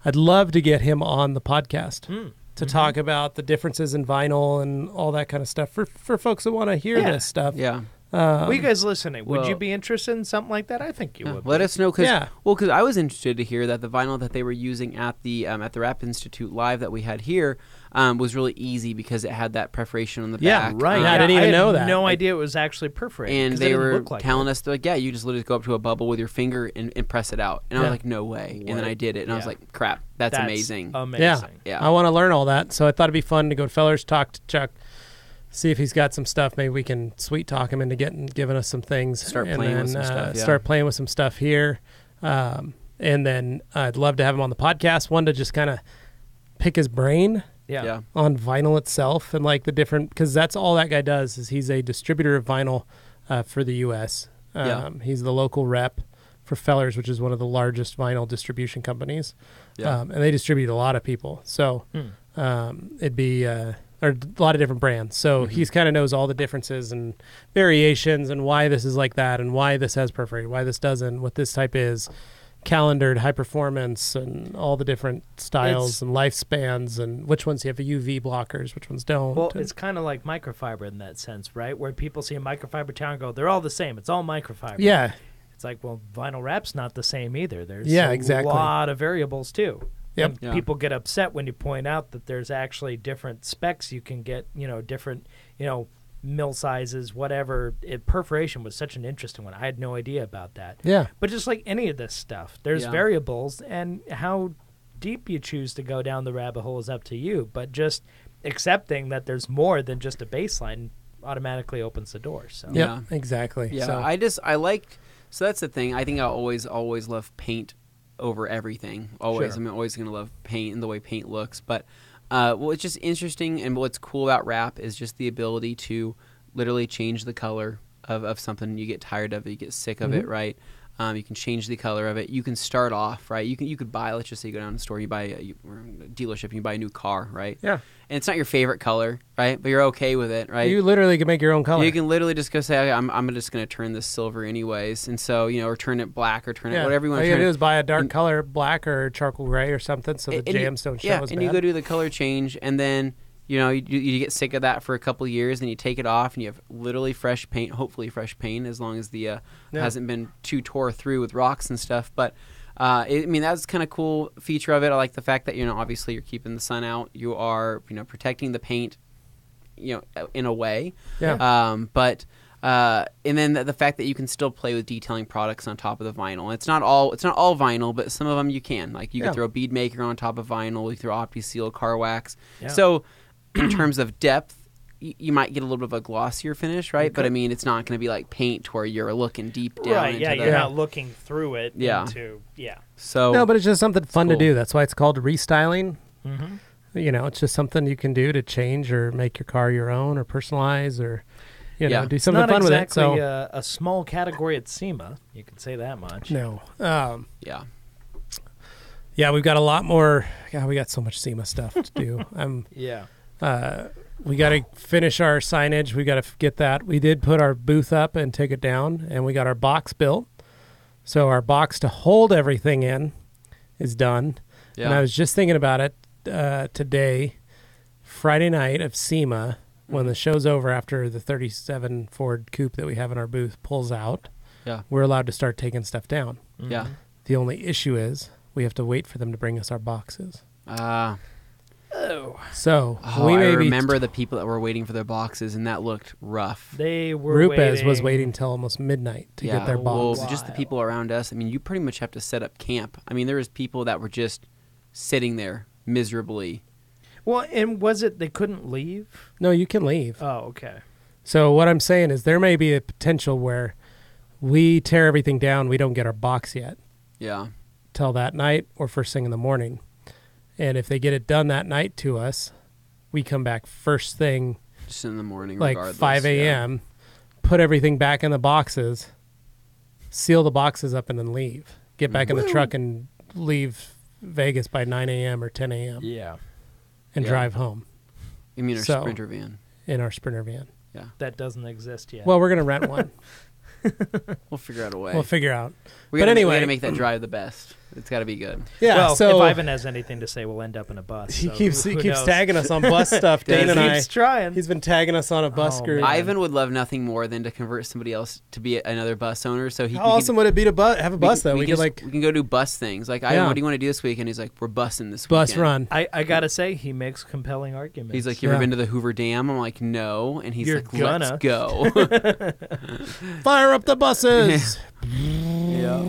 I'd love to get him on the podcast. To talk about the differences in vinyl and all that kind of stuff for folks that want to hear this stuff. Yeah. Well, you guys listening, would you be interested in something like that? I think you would. Let us know, because I was interested to hear that the vinyl that they were using at the Rap Institute live that we had here was really easy because it had that perforation on the back. Right. I didn't even know that. No idea it was actually perforated. And they were telling us, they're like, you just literally go up to a bubble with your finger and press it out. And I was like, no way. What? And then I did it, and I was like, crap, that's amazing. Yeah. I want to learn all that, so I thought it'd be fun to go to Fellers, talk to Chuck, see if he's got some stuff. Maybe we can sweet talk him into giving us some things. Start playing with some stuff. Start playing with some stuff here. And then I'd love to have him on the podcast. One, to just kind of pick his brain on vinyl itself and like the different, because that's all that guy does is he's a distributor of vinyl for the U.S. He's the local rep for Fellers, which is one of the largest vinyl distribution companies. And they distribute a lot of people. So it'd be... or a lot of different brands. So he's kind of knows all the differences and variations and why this is like that and why this has perforated, why this doesn't, what this type is, calendared, high performance, and all the different styles and lifespans and which ones have UV blockers, which ones don't. Well, it's kind of like microfiber in that sense, right? Where people see a microfiber tower and go, they're all the same. It's all microfiber. Yeah. It's like, well, vinyl wrap's not the same either. There's exactly. a lot of variables too. Yep. And people get upset when you point out that there's actually different specs you can get, different, mill sizes, whatever. Perforation was such an interesting one. I had no idea about that. Yeah. But just like any of this stuff, there's variables, and how deep you choose to go down the rabbit hole is up to you. But just accepting that there's more than just a baseline automatically opens the door. So yeah, exactly. Yeah, so so that's the thing. I think I always love paint over everything. Always. Sure. I'm always going to love paint and the way paint looks. But it's just interesting, and what's cool about wrap is just the ability to literally change the color of something. You get tired of it, you get sick of it, right? You can change the color of it. You can start off, right? You could buy, let's just say you go down to the store, you buy a dealership, and you buy a new car, right? Yeah. And it's not your favorite color, right? But you're okay with it, right? You literally can make your own color. You can literally just go say, okay, I'm just going to turn this silver anyways. And so, or turn it black or turn it whatever you want to turn it. All you do is buy a dark color, black or charcoal gray or something, so the jams don't show as bad. You go do the color change, and then, you get sick of that for a couple of years, and you take it off, and you have literally fresh paint, hopefully fresh paint, as long as the hasn't been too tore through with rocks and stuff. But that's kind of cool feature of it. I like the fact that obviously you're keeping the sun out. You are protecting the paint, in a way. Yeah. And then the fact that you can still play with detailing products on top of the vinyl. It's not all vinyl, but some of them you can. Like you can throw a bead maker on top of vinyl. You throw OptiSeal, car wax. Yeah. So in terms of depth, you might get a little bit of a glossier finish, right? Okay. But it's not going to be like paint where you're looking deep down. Right, you're not looking through it. Yeah. So no, but it's just something fun to do. That's why it's called restyling. Mm-hmm. it's just something you can do to change or make your car your own or personalize or, do something not fun with it. exactly So a small category at SEMA. You can say that much. no. Yeah. Yeah, we've got a lot more. God, we got so much SEMA stuff to do. Yeah. We got to finish our signage. We got to get that. We did put our booth up and take it down, and we got our box built. So our box to hold everything in is done. Yeah. And I was just thinking about it today, Friday night of SEMA, when the show's over after the 37 Ford Coupe that we have in our booth pulls out. Yeah. We're allowed to start taking stuff down. Yeah. The only issue is we have to wait for them to bring us our boxes. So we I may remember the people that were waiting for their boxes, and that looked rough. They were Rupes was waiting till almost midnight to get their box. Well, just the people around us. I mean, you pretty much have to set up camp. I mean, there was people that were just sitting there miserably. Well, and was it they couldn't leave? No, you can leave. Oh, okay. So what I'm saying is there may be a potential where we tear everything down. We don't get our box yet Yeah. till that night or first thing in the morning. And if they get it done that night to us, we come back first thing, Just in the morning, like regardless. 5 a.m., put everything back in the boxes, seal the boxes up, and then leave. Get back in the truck and leave Vegas by 9 a.m. or 10 a.m. Yeah. and Yeah. drive home You mean our So- Sprinter van? in our Sprinter van. Yeah. That doesn't exist yet. Well, we're going to rent one. We'll figure out a way. We'll figure out. we but gotta, anyway. we got to make that drive the best. It's got to be good. Yeah, well, so if Ivan has anything to say, we'll end up in a bus. he so keeps who knows? tagging us on bus stuff. Does Dane and he? I. Keeps trying. He's been tagging us on a bus Oh, group. man. Ivan would love nothing more than to convert somebody else to be another bus owner. So he How awesome would it be to have a bus though? We could we can go do bus things. Like, Ivan, Yeah. what do you want to do this weekend? He's like, we're busing this bus weekend. run. I gotta say, he makes compelling arguments. He's like, you ever Yeah. been to the Hoover Dam? I'm like, no. And he's You're like, gonna. let's go. Fire up the buses. yeah.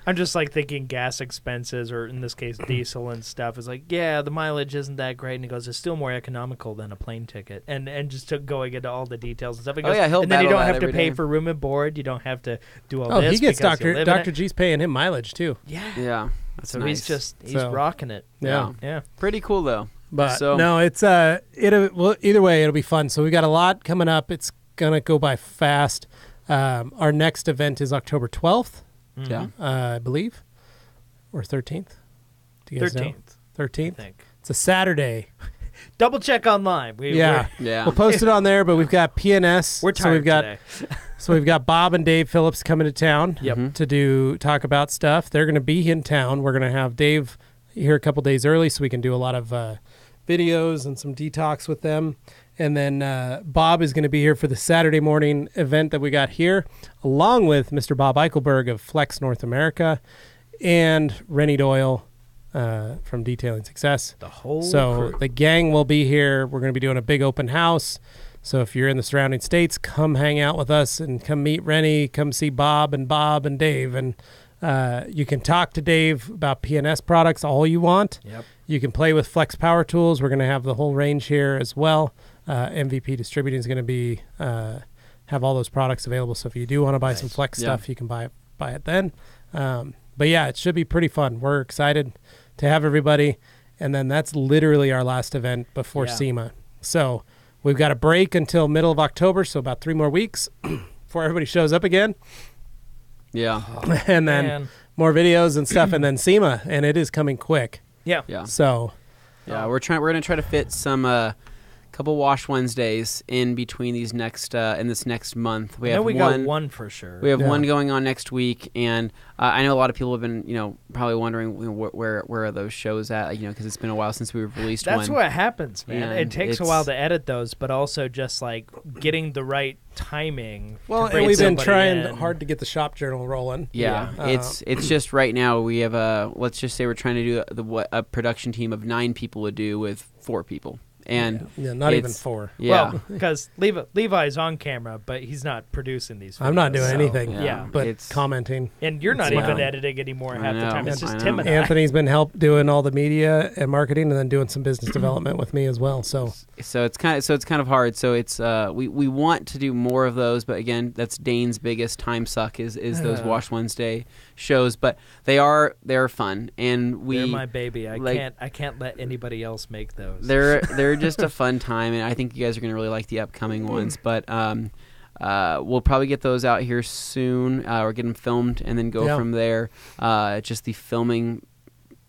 I'm just like thinking gas expenses, or in this case, diesel and stuff. Is like, yeah, the mileage isn't that great, and he goes, it's still more economical than a plane ticket, and just took going into all the details and stuff. He goes, yeah, he'll and then you battle don't that have to every pay day. for room and board. You don't have to do all Oh, this. he gets because you live in Dr. G's G's paying him mileage too. Yeah. Yeah. That's So nice. he's So- rocking it. Yeah. Yeah. Pretty cool, though. But So- no, it's well, either way, it'll be fun. So we got a lot coming up. It's gonna go by fast. Our next event is October 12th, Mhm. Yeah. I believe, or 13th. Do you guys know? 13th, I 13th. think. It's a Saturday. Double check online. Yeah. Yeah. We'll post it on there, but we've got PNS. We're so tired we've got today. So we've got Bob and Dave Phillips coming to town Yep. Mhm. to talk about stuff. They're going to be in town. We're going to have Dave here a couple days early so we can do a lot of videos and some detox with them. And then Bob is going to be here for the Saturday morning event that we got here, along with Mr. Bob Eichelberg of Flex North America and Rennie Doyle from Detailing Success. The whole So crew. the gang will be here. We're going to be doing a big open house. So if you're in the surrounding states, come hang out with us and come meet Rennie, come see Bob and Dave. And you can talk to Dave about PNS products all you want. Yep. You can play with Flex Power Tools. We're going to have the whole range here as well. MVP Distributing is going to be have all those products available. So if you do want to buy some Flex Yeah. stuff, you can buy it then. But yeah, it should be pretty fun. We're excited to have everybody. And then that's literally our last event before Yeah. SEMA. So we've got a break until middle of October, so about 3 more weeks before everybody shows up again. Yeah. And then Man. more videos and stuff, and then SEMA, and it is coming quick. Yeah. Yeah. So Yeah. We're gonna try to fit some couple Wash Wednesdays in between these next in this next month. We I know have we got one for sure. We have Yeah. one going on next week, and I know a lot of people have been, probably wondering where are those shows at, because it's been a while since we've released That's one. what happens, man. And It takes a it's- while to edit those, but also just like getting the right timing. well, to bring and we've been somebody trying in. hard to get the shop journal rolling. Yeah, Yeah. it's just right now we have let's just say we're trying to do what a production team of 9 people would do with 4 people, And not even 4. Yeah. Well, because Levi's on camera, but he's not producing these videos. I'm not doing anything. Yeah. But It's commenting. And you're not It's even wild. editing anymore half the know, time. It's I just know. Tim and Anthony's been doing all the media and marketing, and then doing some business development with me as well. So it's kind of hard. So it's we want to do more of those, but again, that's Dane's biggest time suck is those Wash Wednesday shows. But they're fun, and they're my baby. I can't let anybody else make those. They're just a fun time, and I think you guys are going to really like the upcoming ones. But we'll probably get those out here soon, or get them filmed, and then go from there. Just the filming.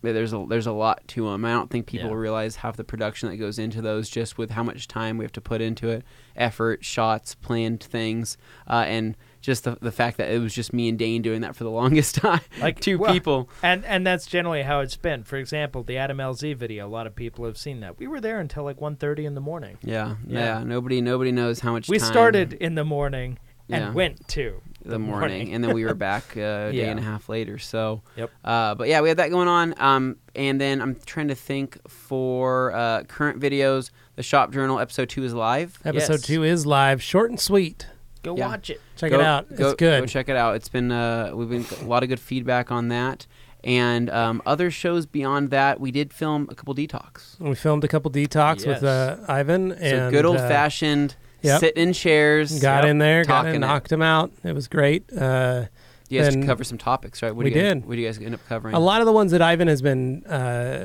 There's a lot to them. I don't think people realize half the production that goes into those, just with how much time we have to put into it, effort, shots, planned things, and just the fact that it was just me and Dane doing that for the longest time, like two people. And that's generally how it's been. For example, the Adam LZ video, a lot of people have seen that. We were there until like 1:30 in the morning. Yeah. Nobody knows how much we time. started in the morning and went to the morning, and then we were back a day and a half later. So, yep. But yeah, we had that going on. And then I'm trying to think for current videos. The Shop Journal episode 2 is live. Episode 2 is live, short and sweet. Go watch it. Check it out. It's good. Go check it out. It's been we've been a lot of good feedback on that. And other shows beyond that, we did film a couple detox. We filmed a couple detox with Ivan. So good old-fashioned sitting in chairs. Got in there, knocked him out. It was great. You guys cover some topics, right? What do you guys end up covering? A lot of the ones that Ivan has been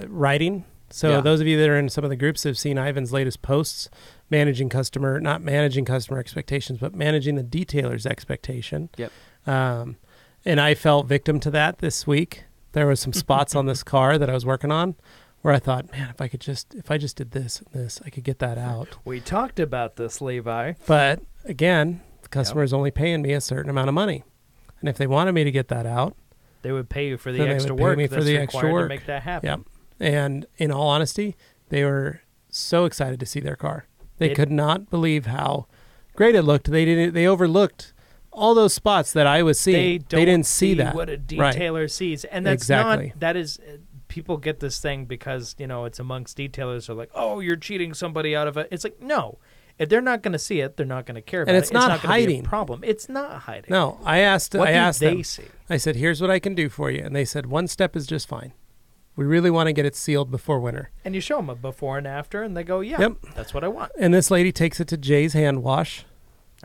writing. So those of you that are in some of the groups have seen Ivan's latest posts, not managing customer expectations, but managing the detailer's expectation. Yep. And I fell victim to that this week. There were some spots on this car that I was working on where I thought, man, if I just did this and this, I could get that out. We talked about this, Levi. But again, the customer is only paying me a certain amount of money. And if they wanted me to get that out, they would pay you for the extra work that's required to make that happen. Yep. And in all honesty, they were so excited to see their car. They could not believe how great it looked. They overlooked all those spots that I was seeing. They didn't see that. What a detailer sees. And that's that is people get this thing because, it's amongst detailers are like, "Oh, you're cheating somebody out of it." It's like, "No. If they're not going to see it, they're not going to care about it. And it's not gonna hiding. Be a problem. It's not hiding." No, I asked what do they them. see? I said, "Here's what I can do for you." And they said, "One step is just fine. We really want to get it sealed before winter." And you show them a before and after, and they go, "Yeah, that's what I want." And this lady takes it to Jay's hand wash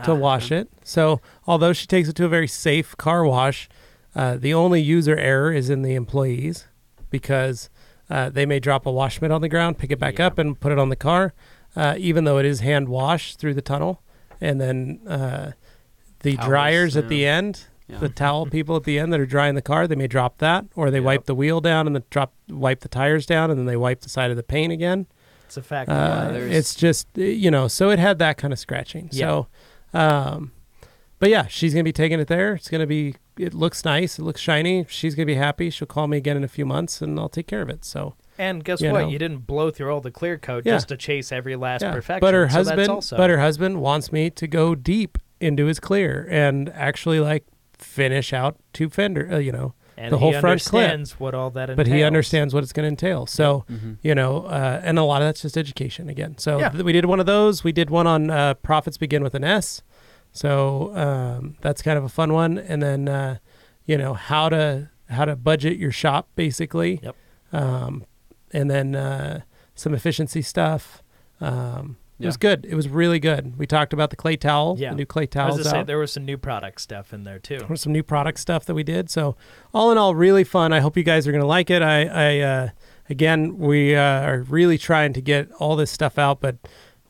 to wash it. So although she takes it to a very safe car wash, the only user error is in the employees because they may drop a wash mitt on the ground, pick it back up, and put it on the car, even though it is hand washed through the tunnel. And then the dryers at the end, the towel people at the end that are drying the car, they may drop that, or they wipe the wheel down and then wipe the tires down, and then they wipe the side of the paint again. It's a fact. It's just, so it had that kind of scratching. So, but yeah, she's going to be taking it there. It looks nice. It looks shiny. She's going to be happy. She'll call me again in a few months and I'll take care of it. So, and guess what? You didn't blow through all the clear coat just to chase every last perfection. But her husband wants me to go deep into his clear and actually finish out two fender, and the whole front clip. He understands what all that entails. But he understands what it's going to entail. So, and a lot of that's just education again. So we did one of those. We did one on Profits Begin with an S. So that's kind of a fun one. And then, how to budget your shop basically. Yep. And then some efficiency stuff. It was good. It was really good. We talked about the clay towel, the new clay towels. I was going to say, there was some new product stuff in there, too. There was some new product stuff that we did. So, all in all, really fun. I hope you guys are going to like it. Again, we are really trying to get all this stuff out, but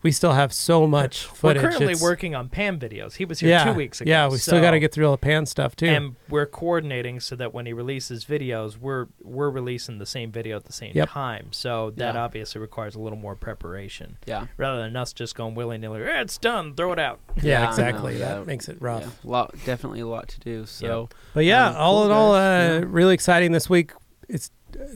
we still have so much footage. We're currently working on Pam videos. He was here 2 weeks ago. Yeah, we still got to get through all the Pam stuff, too. And we're coordinating so that when he releases videos, we're releasing the same video at the same time. So that obviously requires a little more preparation. Yeah. Rather than us just going willy-nilly, it's done, throw it out. Yeah, exactly. That makes it rough. Yeah. Definitely a lot to do. So, But yeah, all in all, really exciting this week. It's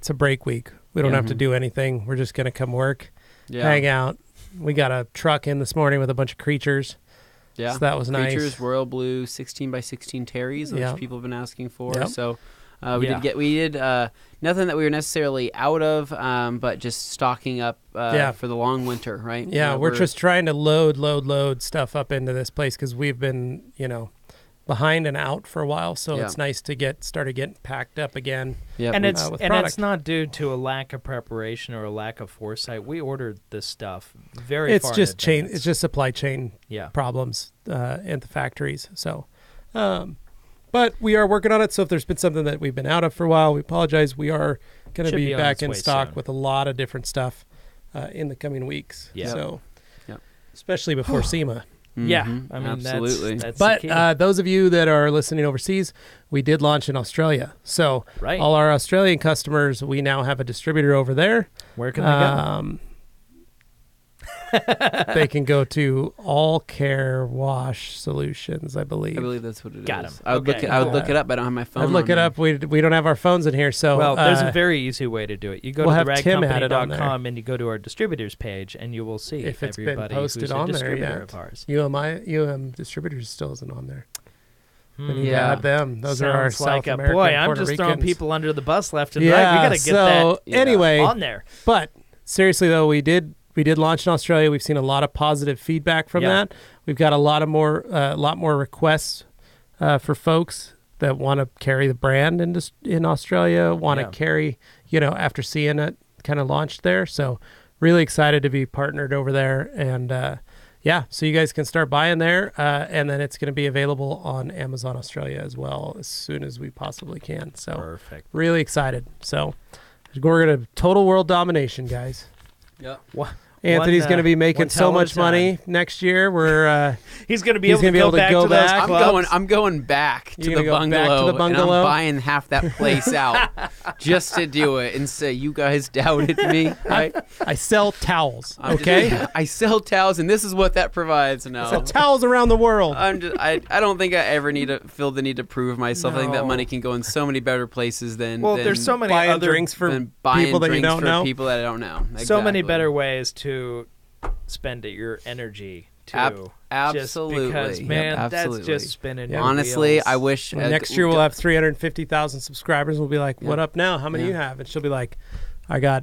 a break week. We don't have to do anything. We're just going to come work, hang out. We got a truck in this morning with a bunch of creatures. Yeah. So that was nice. Creatures, royal blue, 16 by 16 Terrys, which people have been asking for. Yep. So We did nothing that we were necessarily out of, but just stocking up for the long winter, right? Yeah, we're just trying to load stuff up into this place because we've been, behind and out for a while. So it's nice to started getting packed up again. Yep. And it's not due to a lack of preparation or a lack of foresight. We ordered this stuff far it's in just advance. It's just supply chain problems at the factories. So, but we are working on it. So if there's been something that we've been out of for a while, we apologize. We are going to be back in stock soon. with a lot of different stuff in the coming weeks. Yeah. So, especially before SEMA. Yeah, Mm-hmm. I mean, absolutely. That's but the key. those of you that are listening overseas, we did launch in Australia. So all our Australian customers, we now have a distributor over there. Where can they go? They can go to All Care Wash Solutions, I believe. I believe that's what it Got is. him. I would look it up, but I don't have my phone. I'd look it up. We don't have our phones in here, so Well, there's a very easy way to do it. You go we'll to have Tim add it on there. theragcompany.com and you go to our distributors page, and you will see if it's been everybody posted who's on a there distributor yet. of ours. UM Distributors still isn't on there. We need to Yeah. add them. Those are our Sounds like South a American, boy. I'm Puerto just throwing Ricans. people under the bus left and right. Yeah, We got to get so that anyway, on there. But seriously though, we did launch in Australia. We've seen a lot of positive feedback from that. We've got a lot more requests for folks that want to carry the brand in Australia, want to carry, after seeing it kind of launched there. So really excited to be partnered over there. And so you guys can start buying there. And then it's going to be available on Amazon Australia as well as soon as we possibly can. So Perfect. Really excited. So we're going to total world domination, guys. Yeah. Anthony's going to be making so much money next year. He's going to be able to go back to those clubs. I'm going back to the bungalow. And I'm buying half that place out just to do it and say you guys doubted me. Right? I sell towels. Okay, I sell towels, and this is what that provides. No, I sell towels around the world. I don't think I ever feel the need to prove myself. I think that money can go in so many better places than there's so many buying other drinks for people that you don't know. People that I don't know. Exactly. So many better ways to spend your energy too. Absolutely. Just because, man, absolutely. that's just spinning. Yeah. Honestly, wheels. I wish next year we'll have 350,000 subscribers. We'll be like, "What up now? How many you have?" And she'll be like, "I got."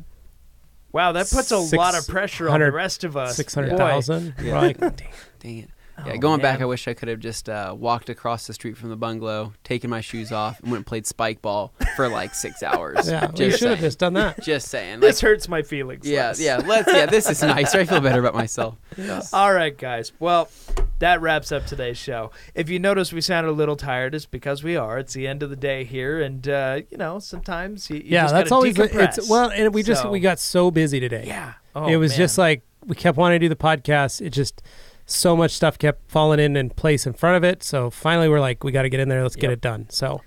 Wow, that puts a lot of pressure on the rest of us. 600,000. We're like, dang it. Yeah, going back, I wish I could have just walked across the street from the bungalow, taken my shoes off, and went and played spike ball for like 6 hours. Yeah, you should have just done that. Just saying. This hurts my feelings. Yeah, this is nice. I feel better about myself. Yes. All right, guys. Well, that wraps up today's show. If you notice we sounded a little tired, it's because we are. It's the end of the day here, and sometimes you just that's gotta always decompress. and we got so busy today. Yeah, it was just like we kept wanting to do the podcast. It just so much stuff kept falling in place in front of it. So finally, we're like, we got to get in there. Let's get it done. So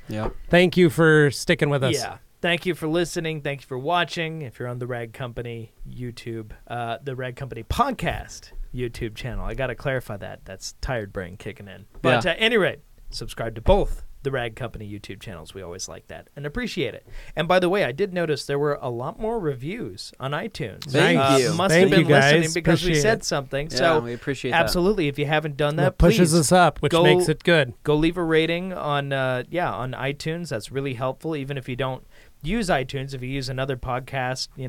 thank you for sticking with us. Yeah. Thank you for listening. Thank you for watching. If you're on the Rag Company YouTube, the Rag Company podcast YouTube channel, I got to clarify that. That's tired brain kicking in. But at any rate, subscribe to both the Rag Company YouTube channels. We always like that and appreciate it. And by the way, I did notice there were a lot more reviews on iTunes. Thank you. Must Thank have been you guys. listening because we Appreciate said it. something. Yeah, So we appreciate absolutely, if you haven't done that, That pushes please us up, which makes it good. go leave a rating on on iTunes. That's really helpful. Even if you don't use iTunes, if you use another podcast, you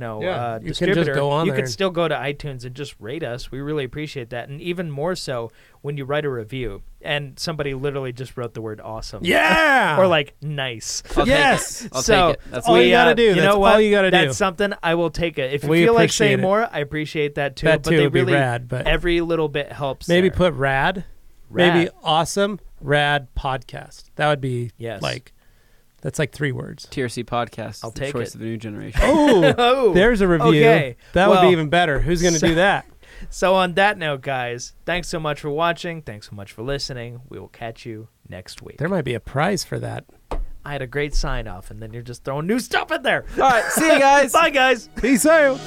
distributor, can just go on you there can still go to iTunes and just rate us. We really appreciate that. And even more so when you write a review and somebody literally just wrote the word awesome. Yeah. Or like nice. I'll Yes. take it. I'll So take it. That's all you gotta do. You That's know what? all you gotta do. That's something I will take it. If you We feel like appreciate saying it. more, I appreciate that too. That but too they would be really rad, but every little bit helps. maybe there. put rad. Maybe awesome rad podcast. That would be that's like 3 words. TRC podcast. I'll the take choice it. of the new generation. Oh, there's a review. Okay. That would Well, be even better. Who's going to do that? So on that note, guys, thanks so much for watching. Thanks so much for listening. We will catch you next week. There might be a prize for that. I had a great sign off, and then you're just throwing new stuff in there. All right, see you guys. Bye, guys. Peace out.